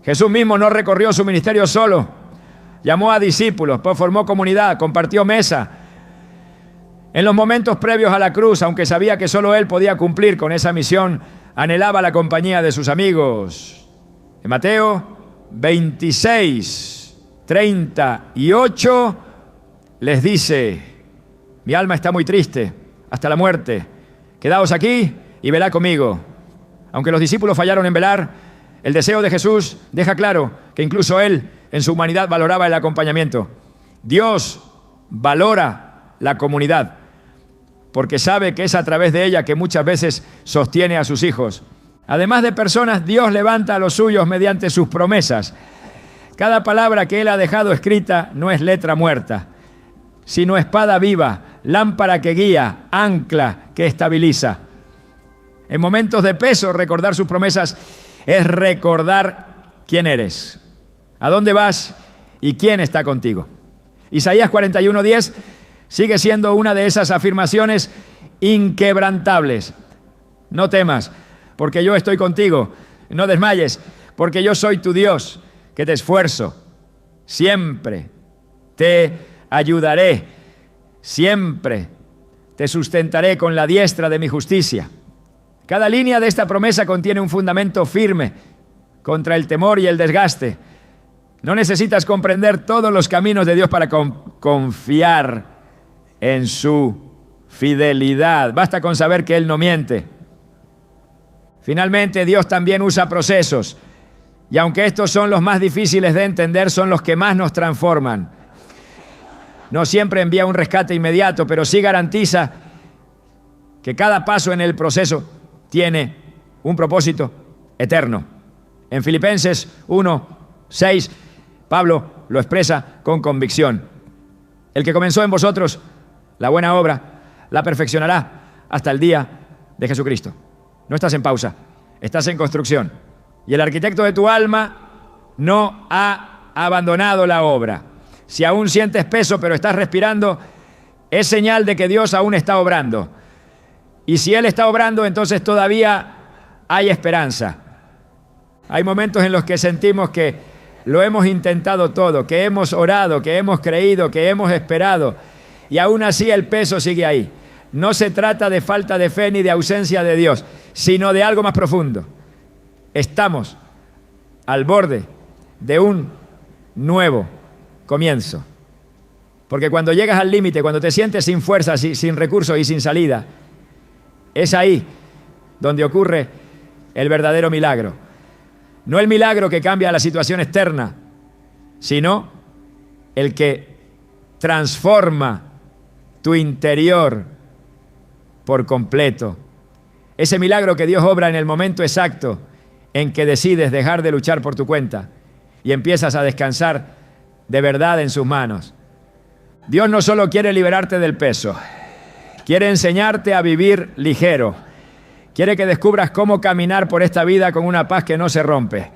Jesús mismo no recorrió su ministerio solo. Llamó a discípulos, formó comunidad, compartió mesa. En los momentos previos a la cruz, aunque sabía que solo Él podía cumplir con esa misión, anhelaba la compañía de sus amigos. En Mateo 26, 38 les dice: mi alma está muy triste hasta la muerte. Quedaos aquí y velad conmigo. Aunque los discípulos fallaron en velar, el deseo de Jesús deja claro que incluso Él, en su humanidad, valoraba el acompañamiento. Dios valora la comunidad, porque sabe que es a través de ella que muchas veces sostiene a sus hijos. Además de personas, Dios levanta a los suyos mediante sus promesas. Cada palabra que Él ha dejado escrita no es letra muerta, sino espada viva, lámpara que guía, ancla que estabiliza. En momentos de peso, recordar sus promesas es recordar quién eres, a dónde vas y quién está contigo. Isaías 41:10 sigue siendo una de esas afirmaciones inquebrantables. No temas, porque yo estoy contigo. No desmayes, porque yo soy tu Dios, que te esfuerzo. Siempre te ayudaré. Siempre te sustentaré con la diestra de mi justicia. Cada línea de esta promesa contiene un fundamento firme contra el temor y el desgaste. No necesitas comprender todos los caminos de Dios para confiar en su fidelidad. Basta con saber que Él no miente. Finalmente, Dios también usa procesos, y aunque estos son los más difíciles de entender, son los que más nos transforman. No siempre envía un rescate inmediato, pero sí garantiza que cada paso en el proceso tiene un propósito eterno. En Filipenses 1:6, Pablo lo expresa con convicción: el que comenzó en vosotros la buena obra, la perfeccionará hasta el día de Jesucristo. No estás en pausa, estás en construcción. Y el arquitecto de tu alma no ha abandonado la obra. Si aún sientes peso pero estás respirando, es señal de que Dios aún está obrando. Y si Él está obrando, entonces todavía hay esperanza. Hay momentos en los que sentimos que lo hemos intentado todo, que hemos orado, que hemos creído, que hemos esperado, y aún así el peso sigue ahí. No se trata de falta de fe ni de ausencia de Dios, sino de algo más profundo. Estamos al borde de un nuevo comienzo. Porque cuando llegas al límite, cuando te sientes sin fuerzas, sin recursos y sin salida, es ahí donde ocurre el verdadero milagro. No el milagro que cambia la situación externa, sino el que transforma tu interior por completo. Ese milagro que Dios obra en el momento exacto en que decides dejar de luchar por tu cuenta y empiezas a descansar de verdad en sus manos. Dios no solo quiere liberarte del peso, quiere enseñarte a vivir ligero. Quiere que descubras cómo caminar por esta vida con una paz que no se rompe,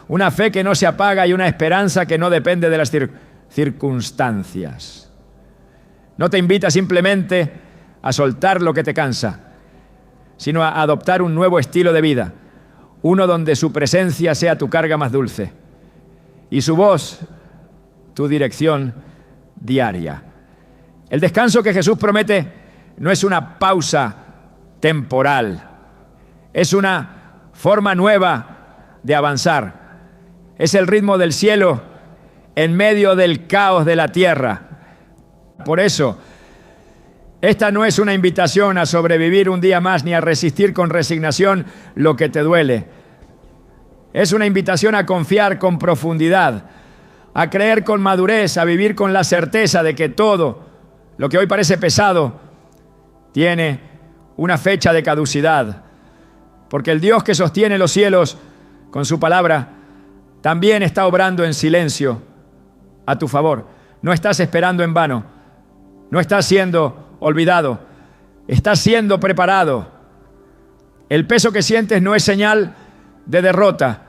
una fe que no se apaga y una esperanza que no depende de las circunstancias. No te invita simplemente a soltar lo que te cansa, sino a adoptar un nuevo estilo de vida, uno donde su presencia sea tu carga más dulce y su voz tu dirección diaria. El descanso que Jesús promete no es una pausa temporal, es una forma nueva de avanzar. Es el ritmo del cielo en medio del caos de la tierra. Por eso, esta no es una invitación a sobrevivir un día más ni a resistir con resignación lo que te duele. Es una invitación a confiar con profundidad, a creer con madurez, a vivir con la certeza de que todo lo que hoy parece pesado tiene una fecha de caducidad. Porque el Dios que sostiene los cielos con su palabra también está obrando en silencio a tu favor. No estás esperando en vano, no estás siendo olvidado, estás siendo preparado. El peso que sientes no es señal de derrota,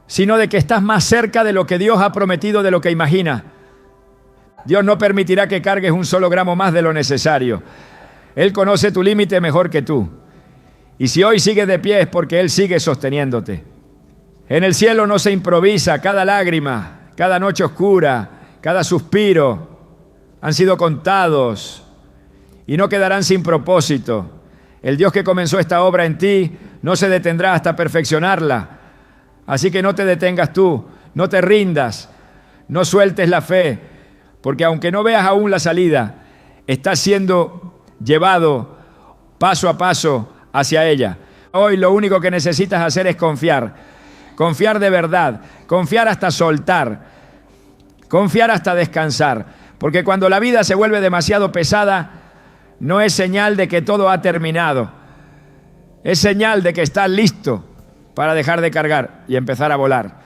sino de que estás más cerca de lo que Dios ha prometido, de lo que imaginas. Dios no permitirá que cargues un solo gramo más de lo necesario. Él conoce tu límite mejor que tú. Y si hoy sigues de pie es porque Él sigue sosteniéndote. En el cielo no se improvisa. Cada lágrima, cada noche oscura, cada suspiro han sido contados y no quedarán sin propósito. El Dios que comenzó esta obra en ti no se detendrá hasta perfeccionarla. Así que no te detengas tú, no te rindas, No sueltes la fe, porque aunque no veas aún la salida, estás siendo llevado paso a paso hacia ella. Hoy lo único que necesitas hacer es confiar. Confiar de verdad, confiar hasta soltar, confiar hasta descansar. Porque cuando la vida se vuelve demasiado pesada, no es señal de que todo ha terminado. Es señal de que estás listo para dejar de cargar y empezar a volar.